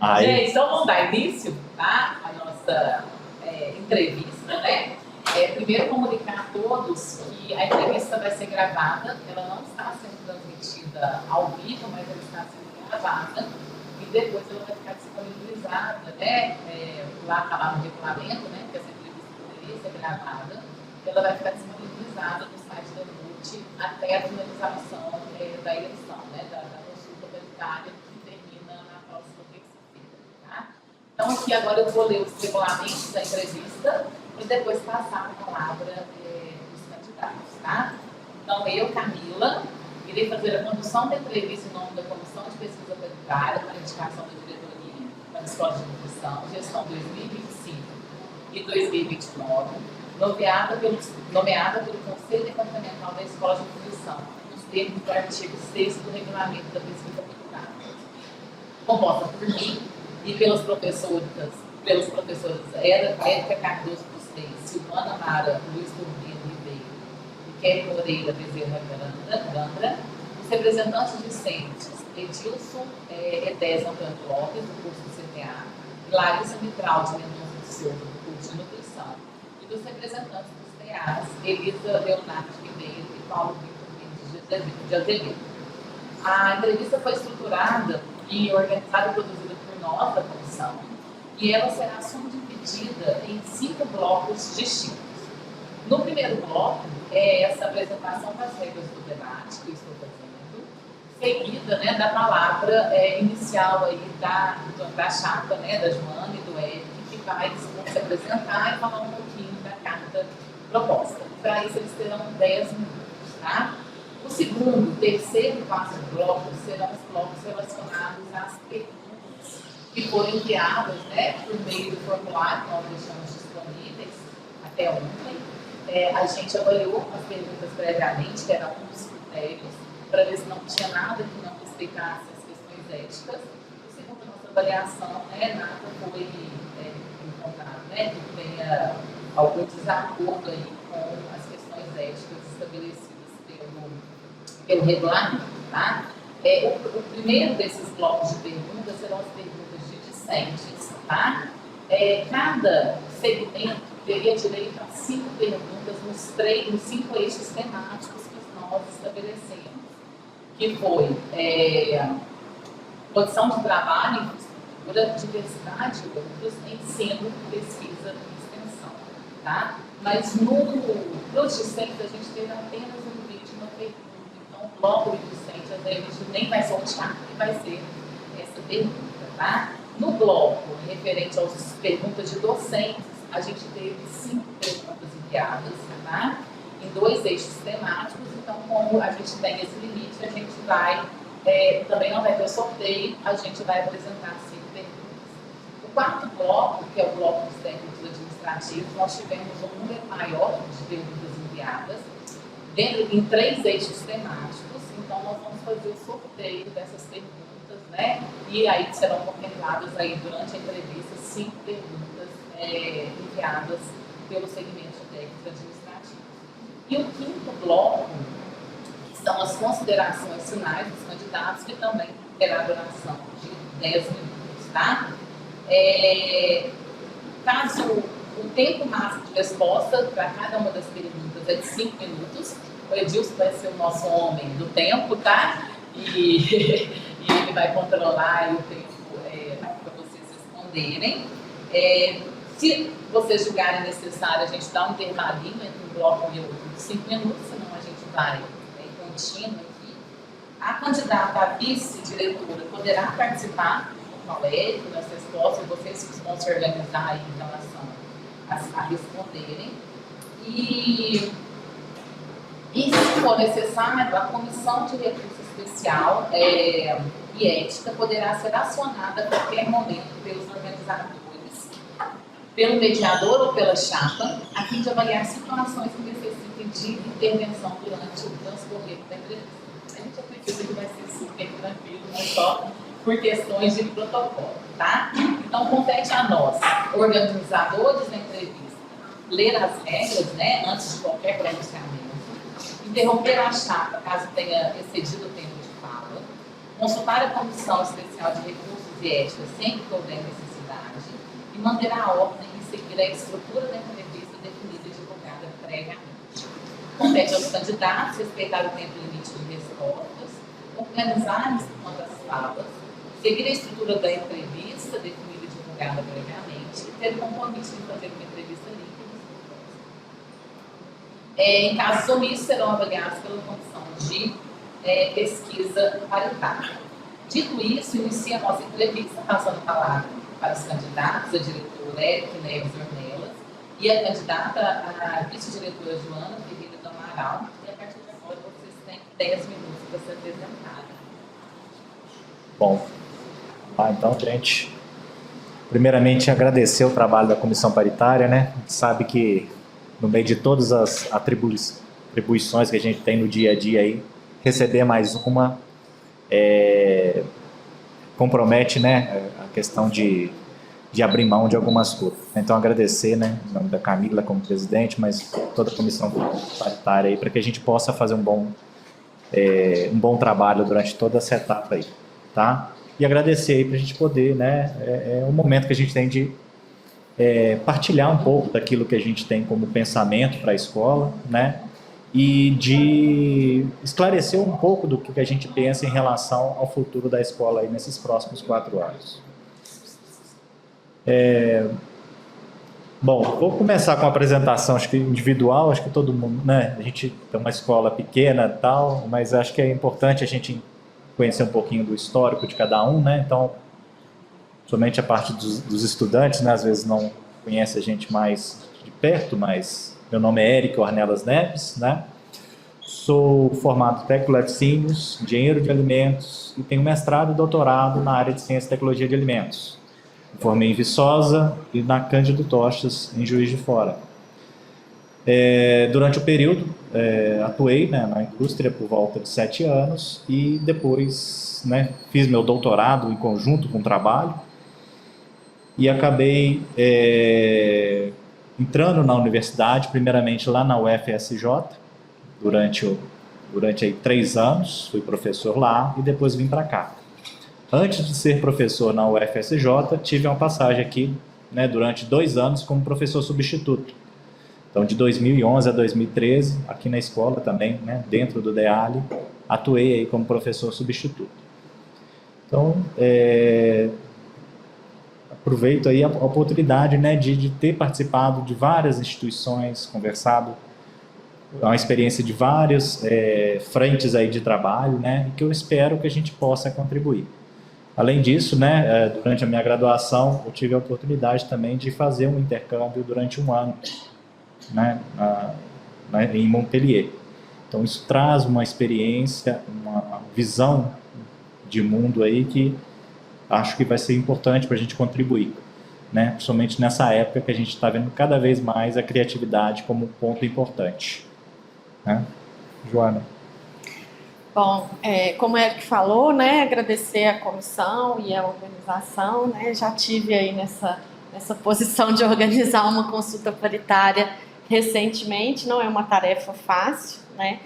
Ai. Gente, então vamos dar início, tá? A nossa entrevista, né? Primeiro comunicar a todos que a entrevista vai ser gravada, ela não está sendo transmitida ao vivo, mas ela está sendo gravada e depois ela vai ficar disponibilizada, né? Lá está lá no regulamento, né? Que essa entrevista poderia ser gravada, ela vai ficar disponibilizada no site da NUT até a finalização da eleição, né? Da consulta paritária que termina na próxima terça-feira, tá? Então aqui agora eu vou ler os regulamentos da entrevista e depois passar a palavra dos candidatos, tá? Então eu, Camila, irei fazer a condução da entrevista em nome da Comissão de Pesquisa Paritária para a indicação da diretoria da Escola de Nutrição, gestão 2025 e 2029, nomeada pelo Conselho Departamental da Escola de Nutrição, nos termos do artigo 6º do Regulamento da Pesquisa Paritária, composta por mim e pelas professoras Érica Cardoso dos Reis, Silvana Mara, Luiz Turbino Ribeiro e Kelly Moreira Bezerra Gandra, os representantes discentes Edilson Edésio Antônio Lopes, do curso do CTA, e Larissa Mitral de Mendonça de Silva, do curso de Nutrição, e dos representantes dos TAs, Elisa Leonardo Ribeiro e Paulo Vitor Mendes de Azevedo. A entrevista foi estruturada e organizada e produzida por nós, da comissão, e ela será subdividida em 5 blocos distintos. No primeiro bloco, é essa apresentação das regras do debate que eu estou fazendo, seguida, né, da palavra inicial aí da chapa, né, da Joana e do Eric, que vai se apresentar e falar um pouquinho da carta proposta. Para isso, eles terão 10 minutos, tá? O segundo, terceiro e quarto bloco serão os blocos relacionados às perguntas que foram enviadas, né, por meio do formulário que nós deixamos disponíveis até ontem. A gente avaliou as perguntas previamente, que era um dos critérios, para ver se não tinha nada que não respeitasse as questões éticas. E segundo a nossa avaliação, nada foi encontrado, né, que tenha algum desacordo aí com as questões éticas estabelecidas pelo regulamento, tá? O primeiro desses blocos de perguntas serão as perguntas de discentes, tá? Cada segmento teria direito a 5 perguntas nos 5 eixos temáticos que nós estabelecemos, que foi condição de trabalho, infraestrutura, diversidade de outros, ensino, pesquisa e extensão, tá? Mas nos discentes a gente teve apenas um vídeo de uma pergunta. O bloco de discentes, a gente nem vai sortear, que vai ser essa pergunta, tá? No bloco referente às perguntas de docentes, a gente teve 5 perguntas enviadas, tá? Em 2 eixos temáticos, então como a gente tem esse limite, a gente vai, também não vai ter sorteio, a gente vai apresentar 5 perguntas. O quarto bloco, que é o bloco dos técnicos administrativos, nós tivemos um número maior de perguntas enviadas, em 3 eixos temáticos, então nós vamos fazer o sorteio dessas perguntas, né? E aí serão contempladas aí durante a entrevista 5 perguntas enviadas pelo segmento de técnicos administrativos. E o quinto bloco, que são as considerações finais dos candidatos, que também terá duração de 10 minutos, tá? Caso o tempo máximo de resposta para cada uma das perguntas é de 5 minutos, o Edilson vai ser o nosso homem do tempo, tá? E ele vai controlar o tempo para vocês responderem. Se vocês julgarem necessário, a gente dá um intervalinho entre um bloco e outro de 5 minutos, senão a gente vai contínuo aqui. A candidata a vice-diretora poderá participar com o Érico nas respostas, vocês vão se organizar aí em relação a responderem. E se for necessário, a Comissão de Recurso Especial e Ética poderá ser acionada a qualquer momento pelos organizadores, pelo mediador ou pela chapa, a fim de avaliar situações que necessitem de intervenção durante o transcorrer da entrevista. A gente acredita que vai ser super tranquilo, não só por questões de protocolo, tá? Então, compete a nós, organizadores da entrevista, ler as regras, né, antes de qualquer pronunciamento, interromper a chapa caso tenha excedido o tempo de fala, consultar a Comissão Especial de Recursos de ética sempre que houver necessidade e manter a ordem e seguir a estrutura da entrevista definida e divulgada previamente. Compete aos candidatos respeitar o tempo limite de respostas, organizar quanto às falas, seguir a estrutura da entrevista definida e divulgada previamente e ter o compromisso de fazer uma entrevista líquida. Em casos omissos, serão avaliados pela comissão de pesquisa paritária. Dito isso, inicia a nossa entrevista, passando a palavra para os candidatos, a diretora Érica Neves Ornelas e a candidata, a vice-diretora Joana Ferreira do Amaral. E a partir de agora, vocês têm 10 minutos para se apresentarem. Bom, então, gente, primeiramente agradecer o trabalho da comissão paritária, né? A gente sabe que no meio de todas as atribuições que a gente tem no dia a dia aí, receber mais uma compromete, né, a questão de abrir mão de algumas coisas. Então, agradecer, né, em nome da Camila como presidente, mas toda a comissão paritária aí, para que a gente possa fazer um bom trabalho durante toda essa etapa aí, tá? E agradecer aí para a gente poder, né, é um momento que a gente tem de partilhar um pouco daquilo que a gente tem como pensamento para a escola, né, e de esclarecer um pouco do que a gente pensa em relação ao futuro da escola aí nesses próximos 4 anos. Bom, vou começar com a apresentação, acho que individual, acho que todo mundo, né, a gente tem uma escola pequena e tal, mas acho que é importante a gente conhecer um pouquinho do histórico de cada um, né, então, somente a parte dos estudantes, né, às vezes não conhece a gente mais de perto, mas meu nome é Érica Ornelas Neves, né? Sou formado em técnico de laticínios, engenheiro de alimentos e tenho mestrado e doutorado na área de ciência e tecnologia de alimentos. Me formei em Viçosa e na Cândido Tostas, em Juiz de Fora. Durante o período, atuei, né, na indústria por volta de 7 anos e depois, né, fiz meu doutorado em conjunto com o trabalho e acabei entrando na universidade, primeiramente lá na UFSJ, durante aí 3 anos, fui professor lá e depois vim para cá. Antes de ser professor na UFSJ, tive uma passagem aqui, né, durante 2 anos como professor substituto. Então, de 2011 a 2013, aqui na escola também, né, dentro do DEALI, atuei aí como professor substituto. Então, aproveito aí a oportunidade, né, de ter participado de várias instituições, conversado, uma experiência de várias frentes aí de trabalho, né, que eu espero que a gente possa contribuir. Além disso, né, durante a minha graduação, eu tive a oportunidade também de fazer um intercâmbio durante 1 ano, né, em Montpellier. Então, isso traz uma experiência, uma visão de mundo aí que acho que vai ser importante para a gente contribuir, né? Principalmente nessa época que a gente está vendo cada vez mais a criatividade como um ponto importante, né? Joana. Bom, como o Eric falou, né, agradecer a comissão e a organização, né, já tive aí nessa posição de organizar uma consulta paritária recentemente, não é uma tarefa fácil, né,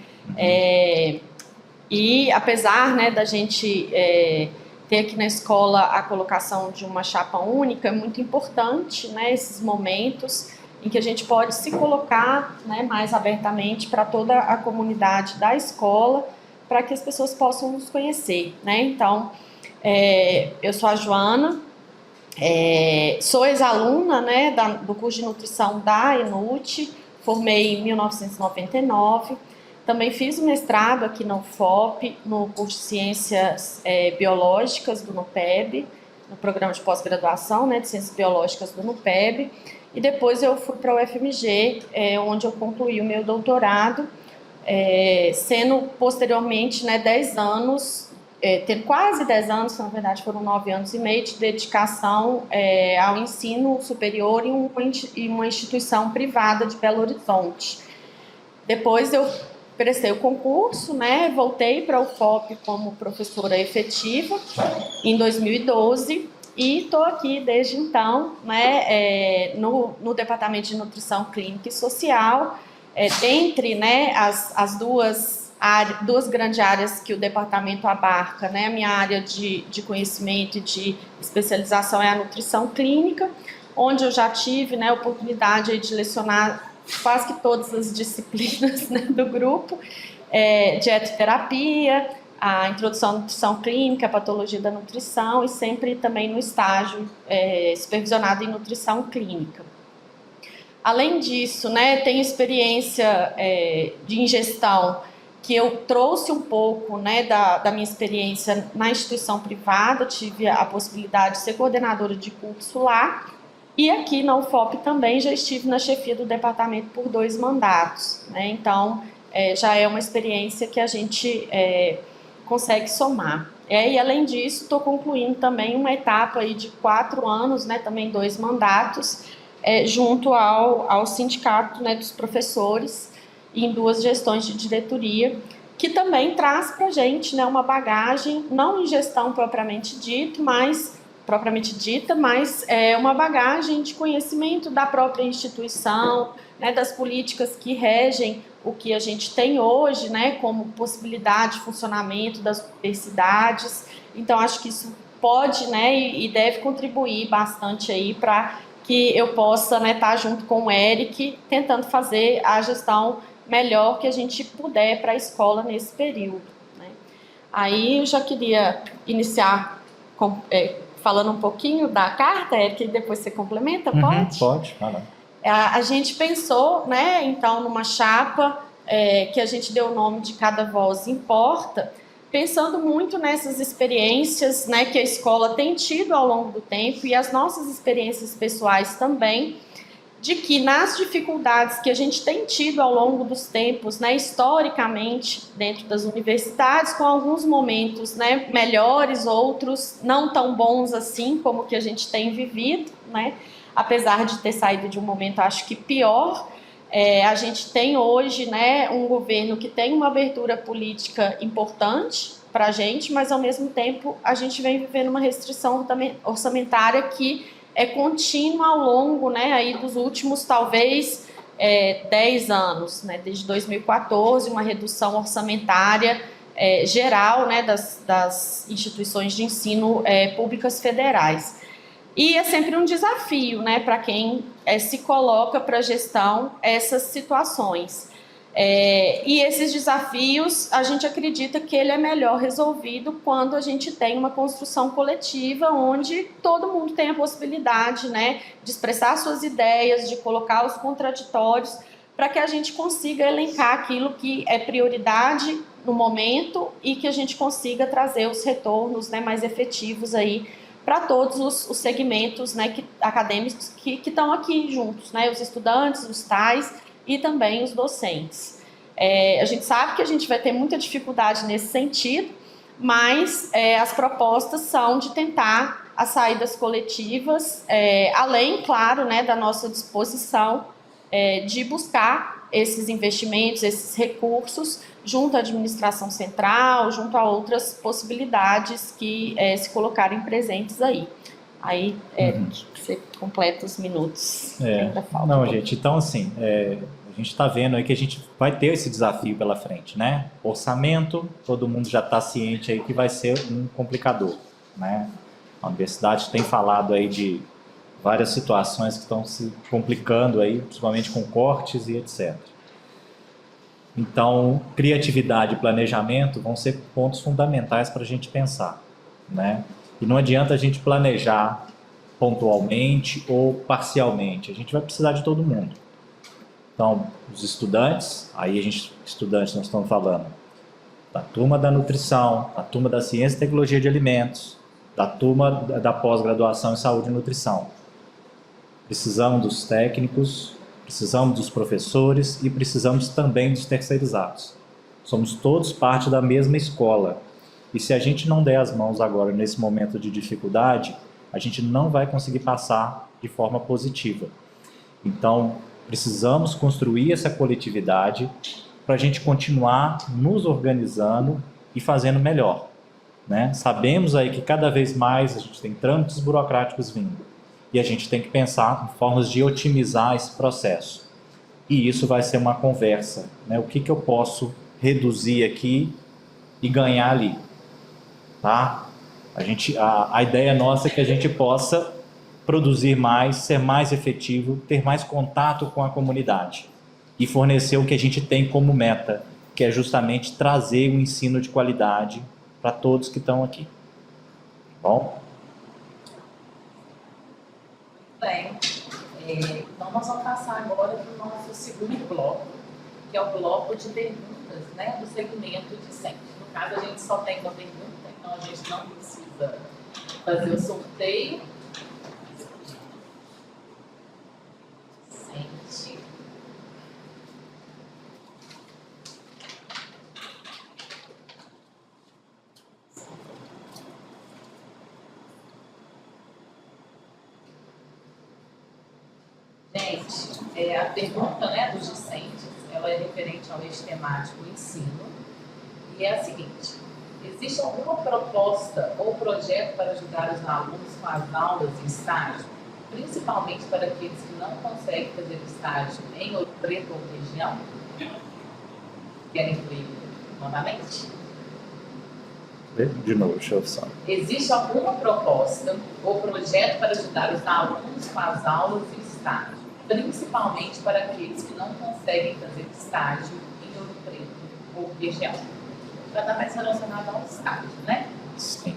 e apesar, né, da gente ter aqui na escola a colocação de uma chapa única, é muito importante, né, esses momentos em que a gente pode se colocar, né, mais abertamente para toda a comunidade da escola, para que as pessoas possam nos conhecer, né? Então, eu sou a Joana, sou ex-aluna, né, do curso de nutrição da ENUT, formei em 1999, também fiz o mestrado aqui na UFOP, no curso de Ciências Biológicas do NUPEB, no programa de pós-graduação, né, de Ciências Biológicas do NUPEB, e depois eu fui para o UFMG, onde eu concluí o meu doutorado, sendo posteriormente, né, 10 anos, tendo quase 10 anos, na verdade foram 9 anos e meio de dedicação ao ensino superior em uma instituição privada de Belo Horizonte. Depois eu prestei o concurso, né, voltei para o UFOP como professora efetiva em 2012 e estou aqui desde então, né, no Departamento de Nutrição Clínica e Social, entre, né, as duas duas grandes áreas que o departamento abarca, né? A minha área de conhecimento e de especialização é a nutrição clínica, onde eu já tive, né, a oportunidade aí de lecionar quase que todas as disciplinas, né, do grupo, dietoterapia, a introdução à nutrição clínica, a patologia da nutrição e sempre também no estágio supervisionado em nutrição clínica. Além disso, né, tenho experiência de ingestão, que eu trouxe um pouco, né, da minha experiência na instituição privada, tive a possibilidade de ser coordenadora de curso lá, e aqui na UFOP também já estive na chefia do departamento por 2 mandatos, né, então já é uma experiência que a gente consegue somar. E além disso, estou concluindo também uma etapa aí de 4 anos, né, também 2 mandatos, junto ao sindicato, né, dos professores, em 2 gestões de diretoria, que também traz para a gente, né, uma bagagem, não em gestão propriamente dita, mas uma bagagem de conhecimento da própria instituição, né, das políticas que regem o que a gente tem hoje, né, como possibilidade de funcionamento das universidades. Então, acho que isso pode, né, e deve contribuir bastante aí para que eu possa, né, estar junto com o Eric, tentando fazer a gestão melhor que a gente puder para a escola nesse período, né. Aí eu já queria iniciar falando um pouquinho da carta, Eric, e depois você complementa, pode? Pode, fala. A gente pensou, né, então, numa chapa que a gente deu o nome de Cada Voz Importa, pensando muito nessas experiências, né, que a escola tem tido ao longo do tempo e as nossas experiências pessoais também, de que nas dificuldades que a gente tem tido ao longo dos tempos, né, historicamente, dentro das universidades, com alguns momentos, né, melhores, outros não tão bons assim, como que a gente tem vivido, né, apesar de ter saído de um momento, acho que pior, a gente tem hoje, né, um governo que tem uma abertura política importante para a gente, mas ao mesmo tempo a gente vem vivendo uma restrição orçamentária que é contínua ao longo, né, aí dos últimos, talvez, 10 anos, né, desde 2014, uma redução orçamentária geral, né, das instituições de ensino públicas federais. E é sempre um desafio, né, para quem se coloca para a gestão essas situações. E esses desafios, a gente acredita que ele é melhor resolvido quando a gente tem uma construção coletiva, onde todo mundo tem a possibilidade, né, de expressar suas ideias, de colocar os contraditórios, para que a gente consiga elencar aquilo que é prioridade no momento e que a gente consiga trazer os retornos, né, mais efetivos aí para todos os segmentos, né, acadêmicos que estão aqui juntos, né, os estudantes, os tais e também os docentes. A gente sabe que a gente vai ter muita dificuldade nesse sentido, mas as propostas são de tentar as saídas coletivas, além, claro, né, da nossa disposição de buscar esses investimentos, esses recursos, junto à administração central, junto a outras possibilidades que se colocarem presentes aí. Aí, você completa os minutos. Ainda falta não, gente, então assim, a gente está vendo aí que a gente vai ter esse desafio pela frente, né? Orçamento, todo mundo já está ciente aí que vai ser um complicador, né? A universidade tem falado aí de várias situações que estão se complicando aí, principalmente com cortes e etc. Então, criatividade e planejamento vão ser pontos fundamentais para a gente pensar, né? E não adianta a gente planejar pontualmente ou parcialmente, a gente vai precisar de todo mundo. Então, os estudantes, estudantes nós estamos falando da turma da nutrição, da turma da ciência e tecnologia de alimentos, da turma da pós-graduação em saúde e nutrição. Precisamos dos técnicos, precisamos dos professores e precisamos também dos terceirizados. Somos todos parte da mesma escola. E se a gente não der as mãos agora nesse momento de dificuldade, a gente não vai conseguir passar de forma positiva. Então, precisamos construir essa coletividade para a gente continuar nos organizando e fazendo melhor, né? Sabemos aí que cada vez mais a gente tem trâmites burocráticos vindo e a gente tem que pensar em formas de otimizar esse processo. E isso vai ser uma conversa, né? O que eu posso reduzir aqui e ganhar ali, tá? A ideia nossa é que a gente possa produzir mais, ser mais efetivo, ter mais contato com a comunidade e fornecer o que a gente tem como meta, que é justamente trazer um ensino de qualidade para todos que estão aqui. Bom? Bem, então nós vamos passar agora para o nosso segundo bloco, que é o bloco de perguntas, né, do segmento discente. No caso, a gente só tem uma pergunta, então a gente não precisa fazer o sorteio. Discente. Gente, a pergunta, né, dos discentes, ela é referente ao eixo temático ensino, e é a seguinte: existe alguma proposta ou projeto para ajudar os alunos com as aulas e estágio, principalmente para aqueles que não conseguem fazer estágio em Ouro Preto ou região? Querem incluir novamente? De novo, deixa eu só. Existe alguma proposta ou projeto para ajudar os alunos com as aulas e estágio, principalmente para aqueles que não conseguem fazer estágio em Ouro Preto ou região? Já está mais relacionado ao estágio, né? Sim.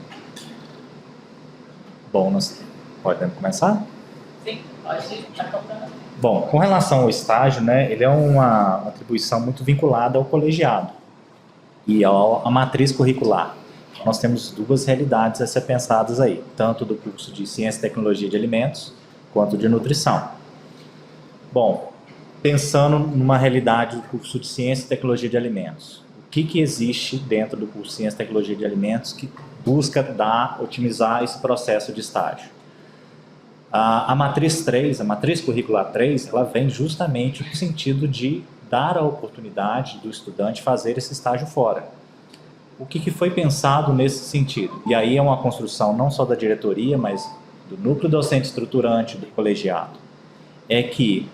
Bom, nós podemos começar? Sim, pode estar contando. Bom, com relação ao estágio, né, ele é uma atribuição muito vinculada ao colegiado e à matriz curricular. Nós temos duas realidades a ser pensadas aí, tanto do curso de Ciência e Tecnologia de Alimentos, quanto de Nutrição. Bom, pensando numa realidade do curso de Ciência e Tecnologia de Alimentos, o que existe dentro do curso de Ciência e Tecnologia de Alimentos que busca otimizar esse processo de estágio? A matriz 3, a matriz curricular 3, ela vem justamente no sentido de dar a oportunidade do estudante fazer esse estágio fora. O que foi pensado nesse sentido? E aí é uma construção não só da diretoria, mas do núcleo docente estruturante do colegiado. É que,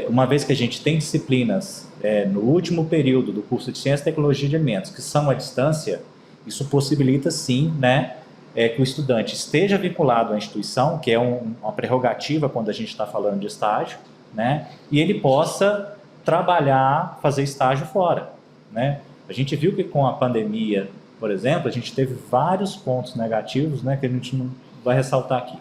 uma vez que a gente tem disciplinas no último período do curso de Ciência e Tecnologia de Alimentos, que são à distância, isso possibilita sim, né, que o estudante esteja vinculado à instituição, que é uma prerrogativa quando a gente está falando de estágio, né, e ele possa trabalhar, fazer estágio fora, né. A gente viu que com a pandemia, por exemplo, a gente teve vários pontos negativos, né, que a gente não vai ressaltar aqui.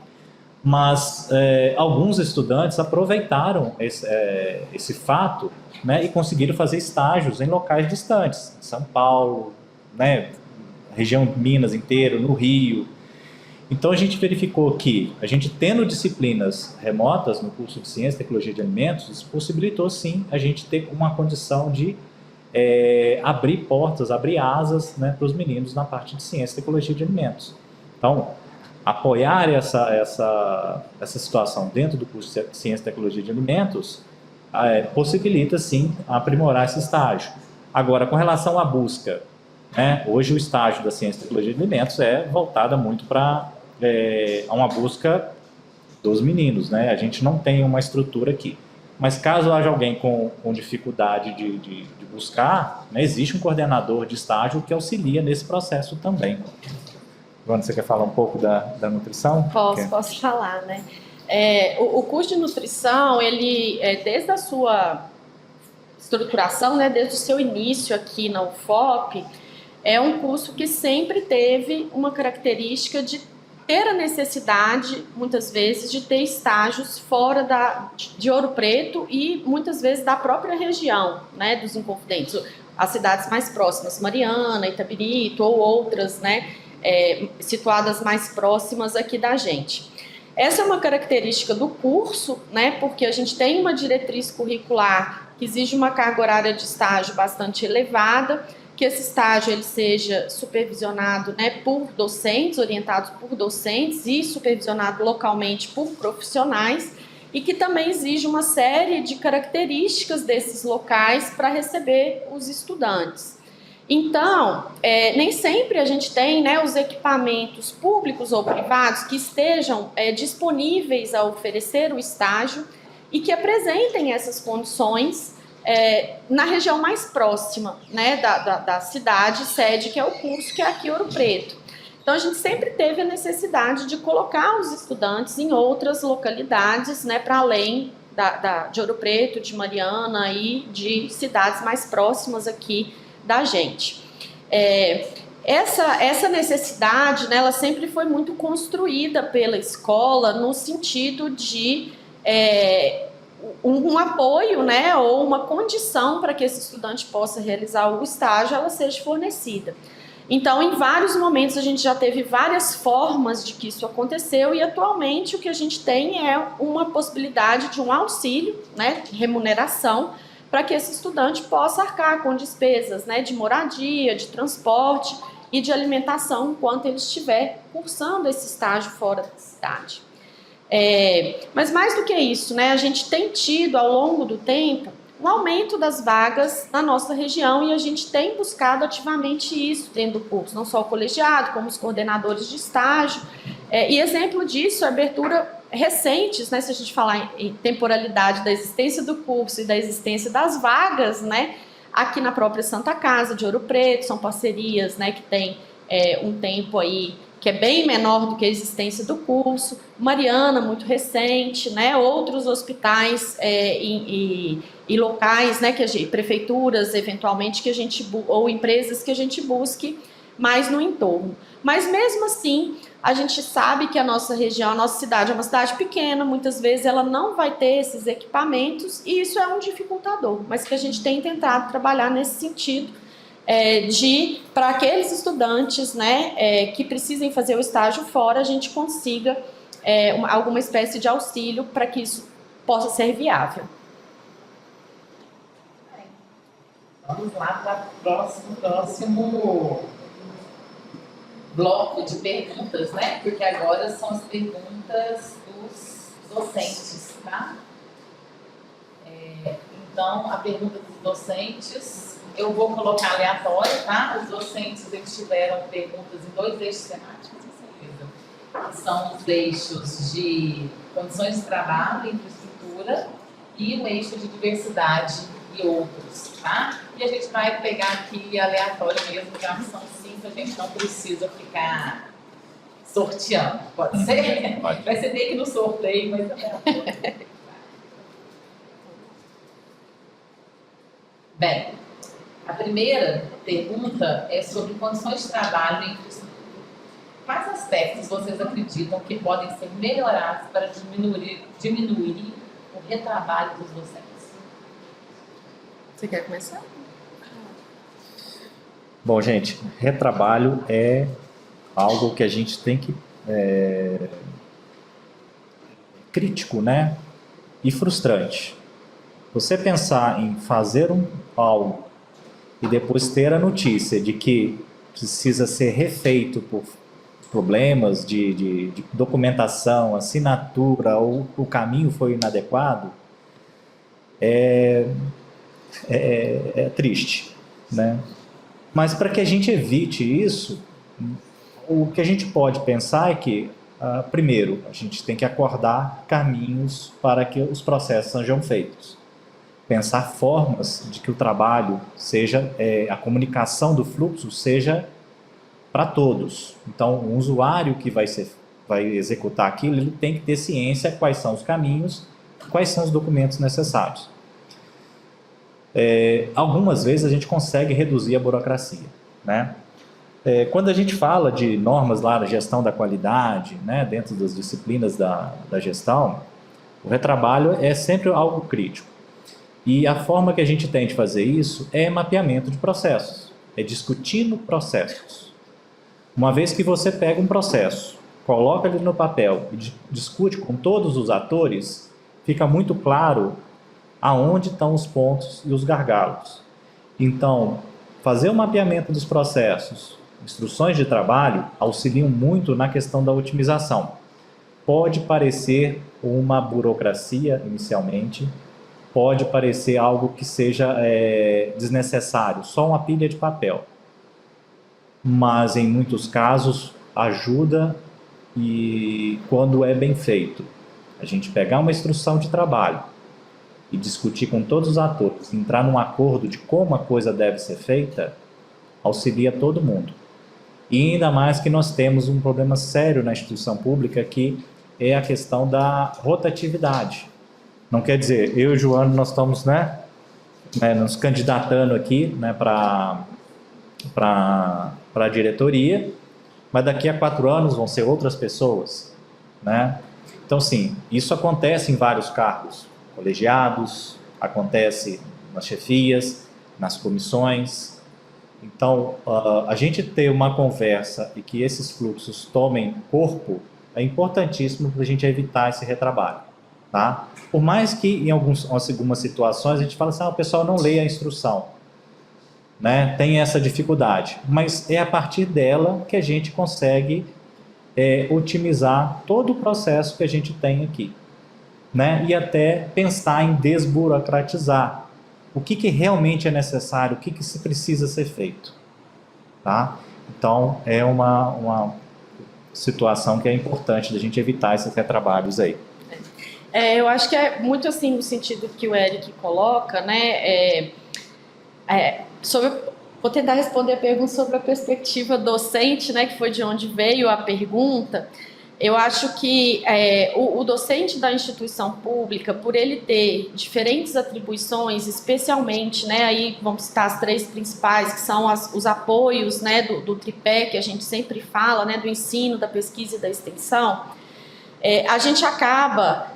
Mas alguns estudantes aproveitaram esse fato, né, e conseguiram fazer estágios em locais distantes, em São Paulo, né, região de Minas inteira, no Rio. Então a gente verificou que a gente tendo disciplinas remotas no curso de Ciência e Tecnologia de Alimentos, isso possibilitou sim a gente ter uma condição de abrir portas, abrir asas, né, para os meninos na parte de Ciência e Tecnologia de Alimentos. Então, apoiar essa situação dentro do curso de Ciência e Tecnologia de Alimentos possibilita, sim, aprimorar esse estágio. Agora, com relação à busca, né, hoje o estágio da Ciência e Tecnologia de Alimentos é voltada muito para uma busca dos meninos, né? A gente não tem uma estrutura aqui. Mas caso haja alguém com dificuldade de buscar, né, existe um coordenador de estágio que auxilia nesse processo também. Wanda, você quer falar um pouco da nutrição? Posso falar, né? O curso de nutrição, ele, desde a sua estruturação, né, desde o seu início aqui na UFOP, é um curso que sempre teve uma característica de ter a necessidade, muitas vezes, de ter estágios fora de Ouro Preto e, muitas vezes, da própria região, né, dos Inconfidentes, as cidades mais próximas, Mariana, Itabirito ou outras, né, situadas mais próximas aqui da gente. Essa é uma característica do curso, né, porque a gente tem uma diretriz curricular que exige uma carga horária de estágio bastante elevada, que esse estágio ele seja supervisionado, né, por docentes, orientados por docentes e supervisionado localmente por profissionais, e que também exige uma série de características desses locais para receber os estudantes. Então, nem sempre a gente tem, né, os equipamentos públicos ou privados que estejam disponíveis a oferecer o estágio e que apresentem essas condições na região mais próxima, né, da cidade sede, que é o curso, que é aqui Ouro Preto. Então, a gente sempre teve a necessidade de colocar os estudantes em outras localidades, né, para além de Ouro Preto, de Mariana e de cidades mais próximas aqui da gente. Essa necessidade, né, ela sempre foi muito construída pela escola no sentido de um apoio, né, ou uma condição para que esse estudante possa realizar o estágio, ela seja fornecida. Então, em vários momentos, a gente já teve várias formas de que isso aconteceu e, atualmente, o que a gente tem é uma possibilidade de um auxílio, né, de remuneração, para que esse estudante possa arcar com despesas, né, de moradia, de transporte e de alimentação enquanto ele estiver cursando esse estágio fora da cidade. Mas mais do que isso, né, a gente tem tido, ao longo do tempo, um aumento das vagas na nossa região e a gente tem buscado ativamente isso dentro do curso, não só o colegiado, como os coordenadores de estágio. E exemplo disso é a abertura recentes, né, se a gente falar em temporalidade da existência do curso e da existência das vagas, né, aqui na própria Santa Casa de Ouro Preto, são parcerias, né, que tem um tempo aí que é bem menor do que a existência do curso, Mariana, muito recente, né, outros hospitais e locais, né, prefeituras, eventualmente, que a gente, ou empresas que a gente busque mais no entorno. Mas, mesmo assim, a gente sabe que a nossa região, a nossa cidade é uma cidade pequena, muitas vezes ela não vai ter esses equipamentos, e isso é um dificultador, mas que a gente tem tentado trabalhar nesse sentido, para aqueles estudantes, né, que precisem fazer o estágio fora, a gente consiga alguma espécie de auxílio para que isso possa ser viável. Vamos lá para o próximo bloco de perguntas, né? Porque agora são as perguntas dos docentes, tá? Então, a pergunta dos docentes, eu vou colocar aleatório, tá? Os docentes, eles tiveram perguntas em 2 eixos temáticos, que são os eixos de condições de trabalho, infraestrutura, e o eixo de diversidade e outros, tá? E a gente vai pegar aqui aleatório mesmo, já são 5, a gente não precisa ficar sorteando, pode ser? Pode. Vai ser meio que no sorteio, mas aleatório. Bem, a primeira pergunta é sobre condições de trabalho e infraestrutura. Quais aspectos vocês acreditam que podem ser melhorados para diminuir o retrabalho dos docentes? Você quer começar? Bom, gente, retrabalho é algo que a gente tem que... crítico, né? E frustrante. Você pensar em fazer algo e depois ter a notícia de que precisa ser refeito por problemas de documentação, assinatura, ou o caminho foi inadequado, é triste, né? Mas para que a gente evite isso, o que a gente pode pensar é que, primeiro, a gente tem que acordar caminhos para que os processos sejam feitos. Pensar formas de que o trabalho seja, a comunicação do fluxo seja para todos. Então, o usuário que vai executar aquilo, ele tem que ter ciência quais são os caminhos, quais são os documentos necessários. Algumas vezes a gente consegue reduzir a burocracia, né? Quando a gente fala de normas lá da gestão da qualidade, né, dentro das disciplinas da gestão, o retrabalho é sempre algo crítico. E a forma que a gente tem de fazer isso é mapeamento de processos, é discutindo processos. Uma vez que você pega um processo, coloca ele no papel e discute com todos os atores, fica muito claro aonde estão os pontos e os gargalos. Então, fazer o mapeamento dos processos, instruções de trabalho, auxiliam muito na questão da otimização. Pode parecer uma burocracia inicialmente, pode parecer algo que seja desnecessário, só uma pilha de papel. Mas, em muitos casos, ajuda, e quando é bem feito. A gente pegar uma instrução de trabalho, e discutir com todos os atores, entrar num acordo de como a coisa deve ser feita, auxilia todo mundo. E ainda mais que nós temos um problema sério na instituição pública, que é a questão da rotatividade. Não quer dizer, eu e o Joano, nós estamos nos candidatando aqui para a diretoria, mas daqui a 4 anos vão ser outras pessoas, né? Então, sim, isso acontece em vários cargos, colegiados, acontece nas chefias, nas comissões. Então, a gente ter uma conversa e que esses fluxos tomem corpo é importantíssimo para a gente evitar esse retrabalho, tá? Por mais que em algumas situações a gente fala assim, o pessoal não lê a instrução, né? Tem essa dificuldade, mas é a partir dela que a gente consegue otimizar todo o processo que a gente tem aqui, né? E até pensar em desburocratizar o que realmente é necessário, o que se precisa ser feito, tá? Então, é uma situação que é importante da gente evitar esses retrabalhos aí. Eu acho que é muito assim no sentido que o Eric coloca, né? Vou tentar responder a pergunta sobre a perspectiva docente, né? Que foi de onde veio a pergunta. Eu acho que o docente da instituição pública, por ele ter diferentes atribuições, especialmente, né, aí vamos citar as 3 principais, que são os apoios, né, do tripé, que a gente sempre fala, né, do ensino, da pesquisa e da extensão, a gente acaba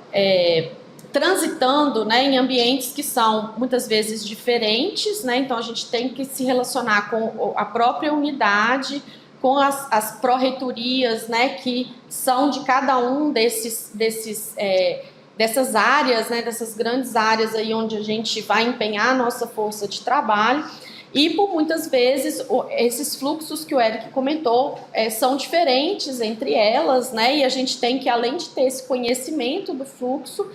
transitando, né, em ambientes que são muitas vezes diferentes, né, então a gente tem que se relacionar com a própria unidade, com as pró-reitorias, né, que são de cada um dessas áreas, né, dessas grandes áreas aí onde a gente vai empenhar a nossa força de trabalho, e por muitas vezes esses fluxos que o Eric comentou são diferentes entre elas, né, e a gente tem que, além de ter esse conhecimento do fluxo,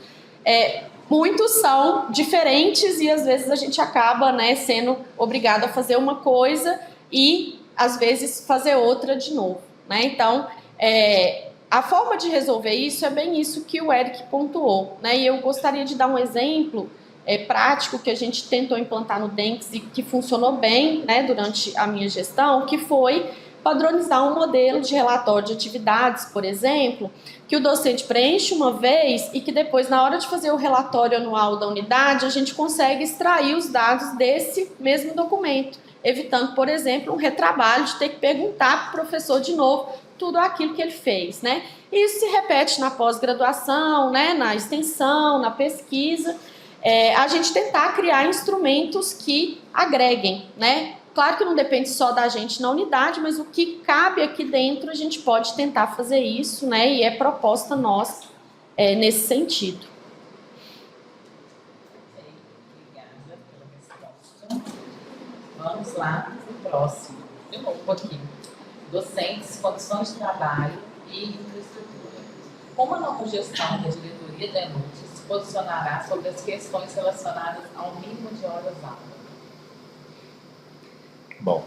muitos são diferentes e às vezes a gente acaba, né, sendo obrigado a fazer uma coisa e às vezes fazer outra de novo, né? Então, a forma de resolver isso é bem isso que o Eric pontuou, né? E eu gostaria de dar um exemplo prático que a gente tentou implantar no DENCS e que funcionou bem, né, durante a minha gestão, que foi padronizar um modelo de relatório de atividades, por exemplo, que o docente preenche uma vez e que depois, na hora de fazer o relatório anual da unidade, a gente consegue extrair os dados desse mesmo documento, evitando, por exemplo, um retrabalho de ter que perguntar para o professor de novo tudo aquilo que ele fez, né? Isso se repete na pós-graduação, né, na extensão, na pesquisa, a gente tentar criar instrumentos que agreguem, né? Claro que não depende só da gente na unidade, mas o que cabe aqui dentro a gente pode tentar fazer isso, né? E é proposta nossa nesse sentido. Vamos lá para o próximo. De novo um pouquinho. Docentes, condições de trabalho e infraestrutura. Como a nova gestão da diretoria da ENUT se posicionará sobre as questões relacionadas ao mínimo de horas-aula? Bom.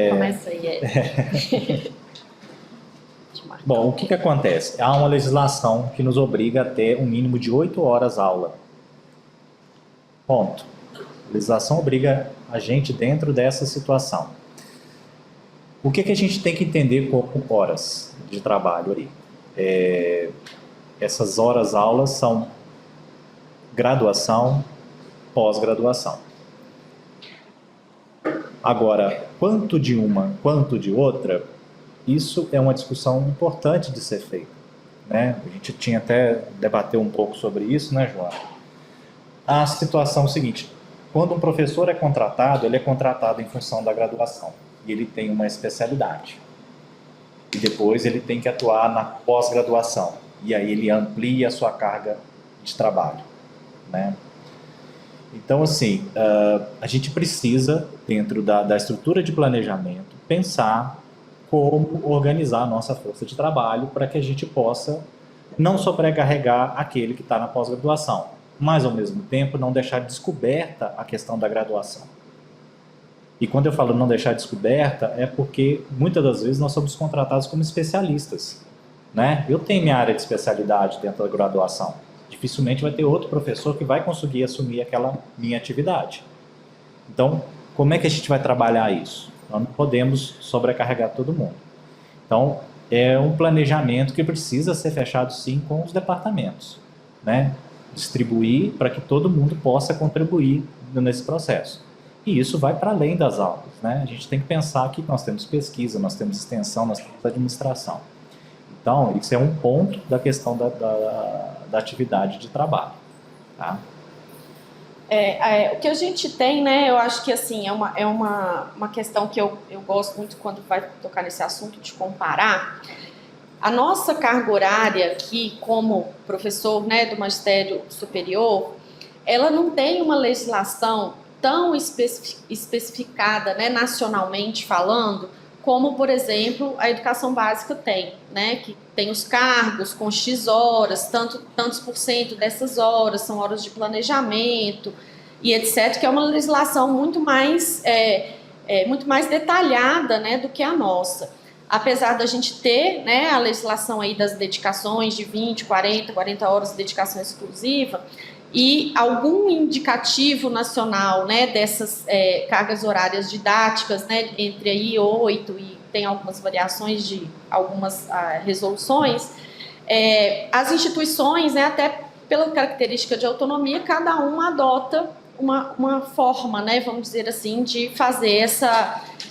Começa aí, Bom, o que acontece? Há uma legislação que nos obriga a ter um mínimo de 8 horas aula. Ponto. A legislação obriga a gente dentro dessa situação. O que a gente tem que entender como horas de trabalho ali? Essas horas aulas são graduação, pós-graduação. Agora, quanto de uma, quanto de outra, isso é uma discussão importante de ser feita, né? A gente tinha até debateu um pouco sobre isso, né, João? A situação é o seguinte: quando um professor é contratado, ele é contratado em função da graduação e ele tem uma especialidade. E depois ele tem que atuar na pós-graduação e aí ele amplia a sua carga de trabalho, né? Então, assim, a gente precisa, dentro da estrutura de planejamento, pensar como organizar a nossa força de trabalho para que a gente possa não sobrecarregar aquele que está na pós-graduação, mas, ao mesmo tempo, não deixar descoberta a questão da graduação. E quando eu falo não deixar descoberta, é porque, muitas das vezes, nós somos contratados como especialistas, né? Eu tenho minha área de especialidade dentro da graduação, Dificilmente vai ter outro professor que vai conseguir assumir aquela minha atividade. Então, como é que a gente vai trabalhar isso? Nós não podemos sobrecarregar todo mundo. Então, é um planejamento que precisa ser fechado, sim, com os departamentos, né? Distribuir para que todo mundo possa contribuir nesse processo. E isso vai para além das aulas, né? A gente tem que pensar que nós temos pesquisa, nós temos extensão, nós temos administração. Então, isso é um ponto da questão da atividade de trabalho, tá? O que a gente tem, né, eu acho que assim, é uma questão que eu gosto muito quando vai tocar nesse assunto de comparar. A nossa carga horária aqui, como professor, né, do magistério superior, ela não tem uma legislação tão especificada, né, nacionalmente falando, como, por exemplo, a educação básica tem, né, que tem os cargos com X horas, tantos por cento dessas horas são horas de planejamento e etc., que é uma legislação muito mais detalhada, né, do que a nossa. Apesar da gente ter, né, a legislação aí das dedicações de 20, 40 horas de dedicação exclusiva e algum indicativo nacional, né, dessas cargas horárias didáticas, né, entre aí 8 e tem algumas variações de algumas resoluções, as instituições, né, até pela característica de autonomia, cada uma adota uma forma, né, vamos dizer assim, de fazer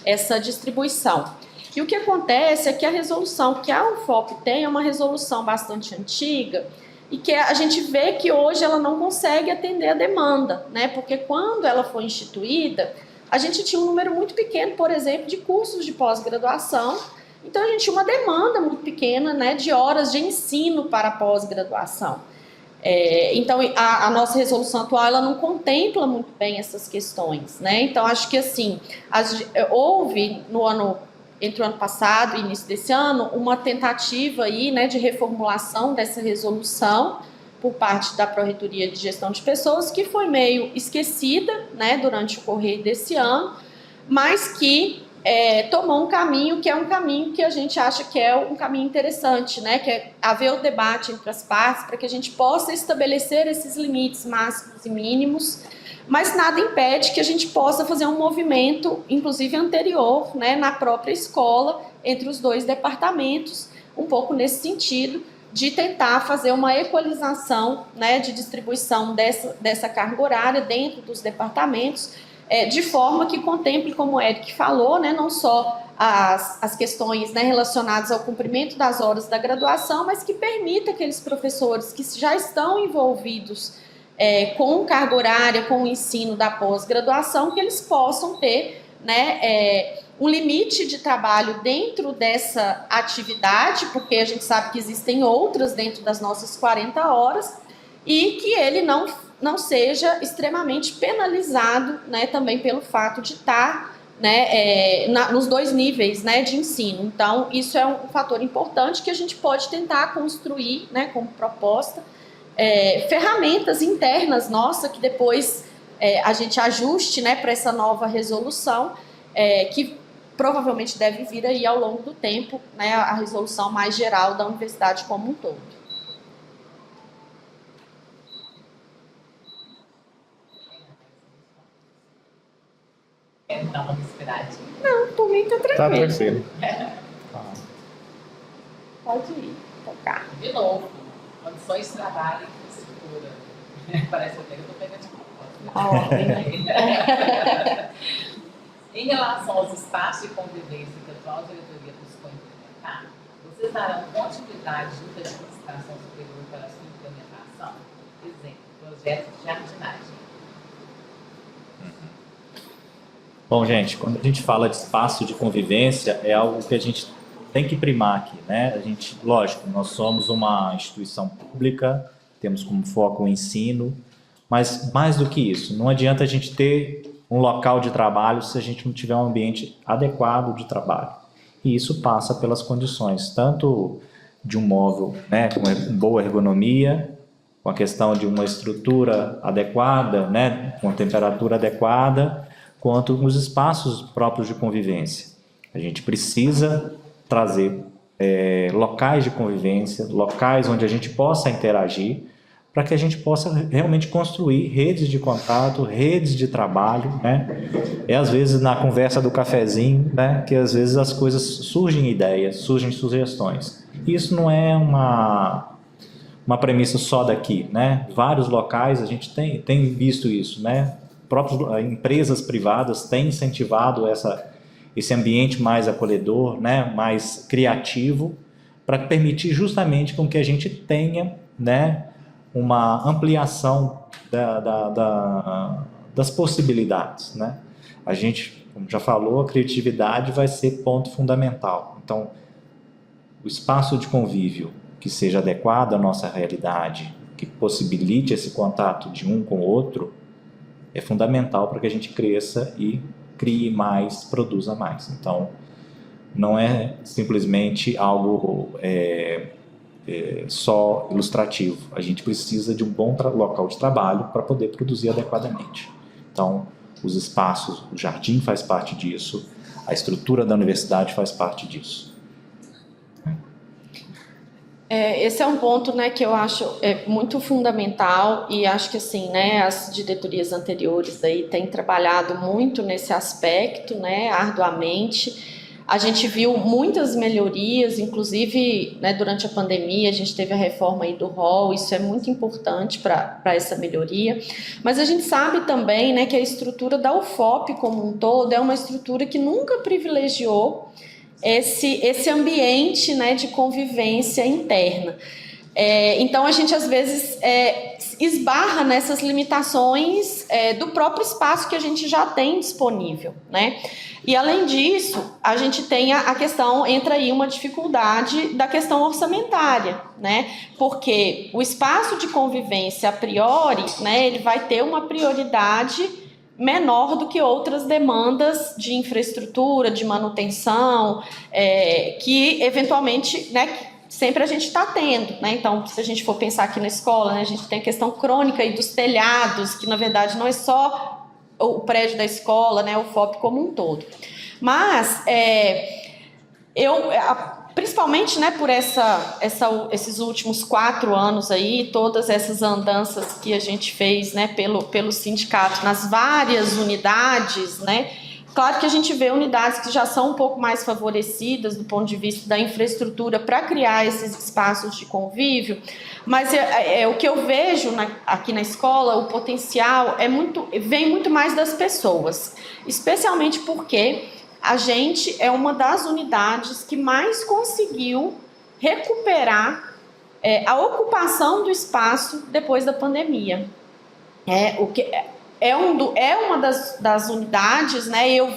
essa distribuição. E o que acontece é que a resolução que a UFOP tem é uma resolução bastante antiga e que a gente vê que hoje ela não consegue atender a demanda, né? Porque quando ela foi instituída, a gente tinha um número muito pequeno, por exemplo, de cursos de pós-graduação. Então, a gente tinha uma demanda muito pequena, né, de horas de ensino para pós-graduação. Então, a nossa resolução atual ela não contempla muito bem essas questões, né? Então, acho que assim, houve entre o ano passado e início desse ano, uma tentativa aí, né, de reformulação dessa resolução por parte da Pró-Reitoria de Gestão de Pessoas, que foi meio esquecida, né, durante o correr desse ano, mas que tomou um caminho que é um caminho que a gente acha que é um caminho interessante, né, que é haver o debate entre as partes para que a gente possa estabelecer esses limites máximos e mínimos, mas nada impede que a gente possa fazer um movimento, inclusive anterior, né, na própria escola, entre os dois departamentos, um pouco nesse sentido, de tentar fazer uma equalização, né, de distribuição dessa carga horária dentro dos departamentos, de forma que contemple, como o Eric falou, né, não só as questões, né, relacionadas ao cumprimento das horas da graduação, mas que permita aqueles professores que já estão envolvidos com carga horária, com o ensino da pós-graduação, que eles possam ter, né, um limite de trabalho dentro dessa atividade, porque a gente sabe que existem outras dentro das nossas 40 horas, e que ele não seja extremamente penalizado, né, também pelo fato de estar, né, nos dois níveis, né, de ensino. Então, isso é um fator importante que a gente pode tentar construir, né, como proposta, ferramentas internas nossas que depois a gente ajuste, né, para essa nova resolução, que provavelmente deve vir aí ao longo do tempo, né, a resolução mais geral da universidade como um todo. Quer dar uma respiradinha? Não, por mim tá tranquilo. Tá tranquilo. Pode ir, tocar. De novo, condições de trabalho e estrutura. Parece até que eu estou pegando de propósito. Em relação aos espaços de convivência que a atual diretoria buscou implementar, vocês darão continuidade junto à administração superior para a sua implementação? Exemplo, projetos de jardinagem. Bom, gente, quando a gente fala de espaço de convivência, é algo que a gente tem que primar aqui, né? A gente, lógico, nós somos uma instituição pública, temos como foco o ensino, mas mais do que isso, não adianta a gente ter um local de trabalho se a gente não tiver um ambiente adequado de trabalho. E isso passa pelas condições, tanto de um móvel, né, com boa ergonomia, com a questão de uma estrutura adequada, né, com temperatura adequada, quanto os espaços próprios de convivência. A gente precisa trazer locais de convivência, locais onde a gente possa interagir, para que a gente possa realmente construir redes de contato, redes de trabalho, né? É às vezes na conversa do cafezinho, né, que às vezes as coisas surgem ideias, surgem sugestões. E isso não é uma premissa só daqui, né? Vários locais a gente tem visto isso, né? Próprias empresas privadas têm incentivado esse ambiente mais acolhedor, né? Mais criativo, para permitir justamente com que a gente tenha, né, uma ampliação das possibilidades, né? A gente, como já falou, a criatividade vai ser ponto fundamental. Então, o espaço de convívio que seja adequado à nossa realidade, que possibilite esse contato de um com o outro, é fundamental para que a gente cresça e crie mais, produza mais. Então, não é simplesmente algo só ilustrativo. A gente precisa de um bom local de trabalho para poder produzir adequadamente. Então, os espaços, o jardim faz parte disso, a estrutura da universidade faz parte disso. Esse é um ponto, né, que eu acho muito fundamental, e acho que assim, né, as diretorias anteriores daí têm trabalhado muito nesse aspecto, né, arduamente. A gente viu muitas melhorias, inclusive, né, durante a pandemia a gente teve a reforma aí do hall, isso é muito importante para essa melhoria, mas a gente sabe também, né, que a estrutura da UFOP como um todo é uma estrutura que nunca privilegiou esse ambiente, né, de convivência interna. Então a gente às vezes esbarra nessas limitações do próprio espaço que a gente já tem disponível, né? E além disso, a gente tem a questão, entra aí uma dificuldade da questão orçamentária, né? Porque o espaço de convivência a priori, né, ele vai ter uma prioridade menor do que outras demandas de infraestrutura, de manutenção, que eventualmente, né, sempre a gente está tendo, né? Então, se a gente for pensar aqui na escola, né, a gente tem a questão crônica aí dos telhados, que na verdade não é só o prédio da escola, né, o FOP como um todo. Mas principalmente, né, por esses últimos 4 anos aí, todas essas andanças que a gente fez, né, pelo sindicato nas várias unidades, né, claro que a gente vê unidades que já são um pouco mais favorecidas do ponto de vista da infraestrutura para criar esses espaços de convívio, mas o que eu vejo aqui na escola, o potencial vem muito mais das pessoas, especialmente porque a gente é uma das unidades que mais conseguiu recuperar a ocupação do espaço depois da pandemia. É uma das unidades, né? Eu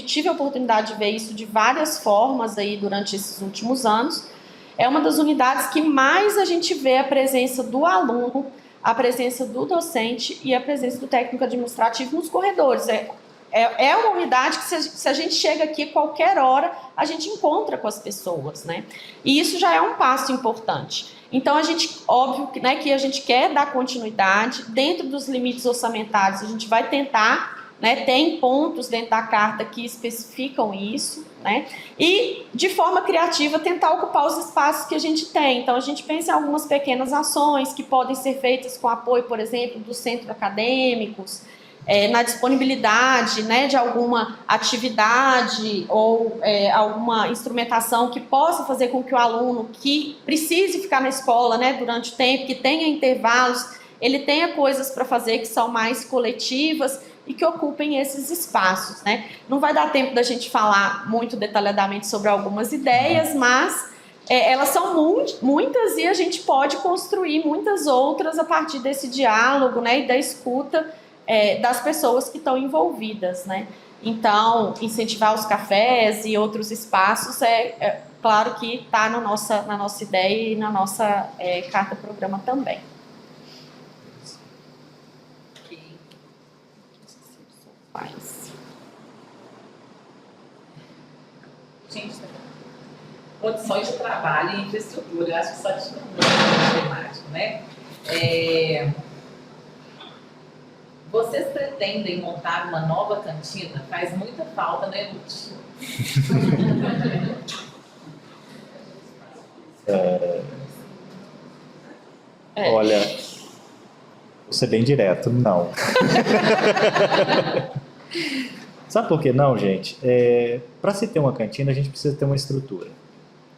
tive a oportunidade de ver isso de várias formas aí durante esses últimos anos. É uma das unidades que mais a gente vê a presença do aluno, a presença do docente e a presença do técnico administrativo nos corredores. É uma unidade que se a gente chega aqui qualquer hora, a gente encontra com as pessoas, né? E isso já é um passo importante. Então, óbvio, né, que a gente quer dar continuidade, dentro dos limites orçamentários, a gente vai tentar, né, tem pontos dentro da carta que especificam isso, né? E, de forma criativa, tentar ocupar os espaços que a gente tem. Então, a gente pensa em algumas pequenas ações que podem ser feitas com apoio, por exemplo, dos centros acadêmicos, na disponibilidade, né, de alguma atividade ou alguma instrumentação que possa fazer com que o aluno que precise ficar na escola, né, durante o tempo, que tenha intervalos, ele tenha coisas para fazer que são mais coletivas e que ocupem esses espaços, né? Não vai dar tempo da gente falar muito detalhadamente sobre algumas ideias, mas elas são muitas e a gente pode construir muitas outras a partir desse diálogo, né, e da escuta das pessoas que estão envolvidas, né? Então, incentivar os cafés e outros espaços claro que está na nossa ideia e na nossa carta-programa também. Gente, condições de trabalho e infraestrutura, eu acho que só isso não é problemático, né? Vocês pretendem montar uma nova cantina? Faz muita falta, né, Lúcio? Olha, Vou ser bem direto, não. Sabe por que não, gente? Para se ter uma cantina, a gente precisa ter uma estrutura.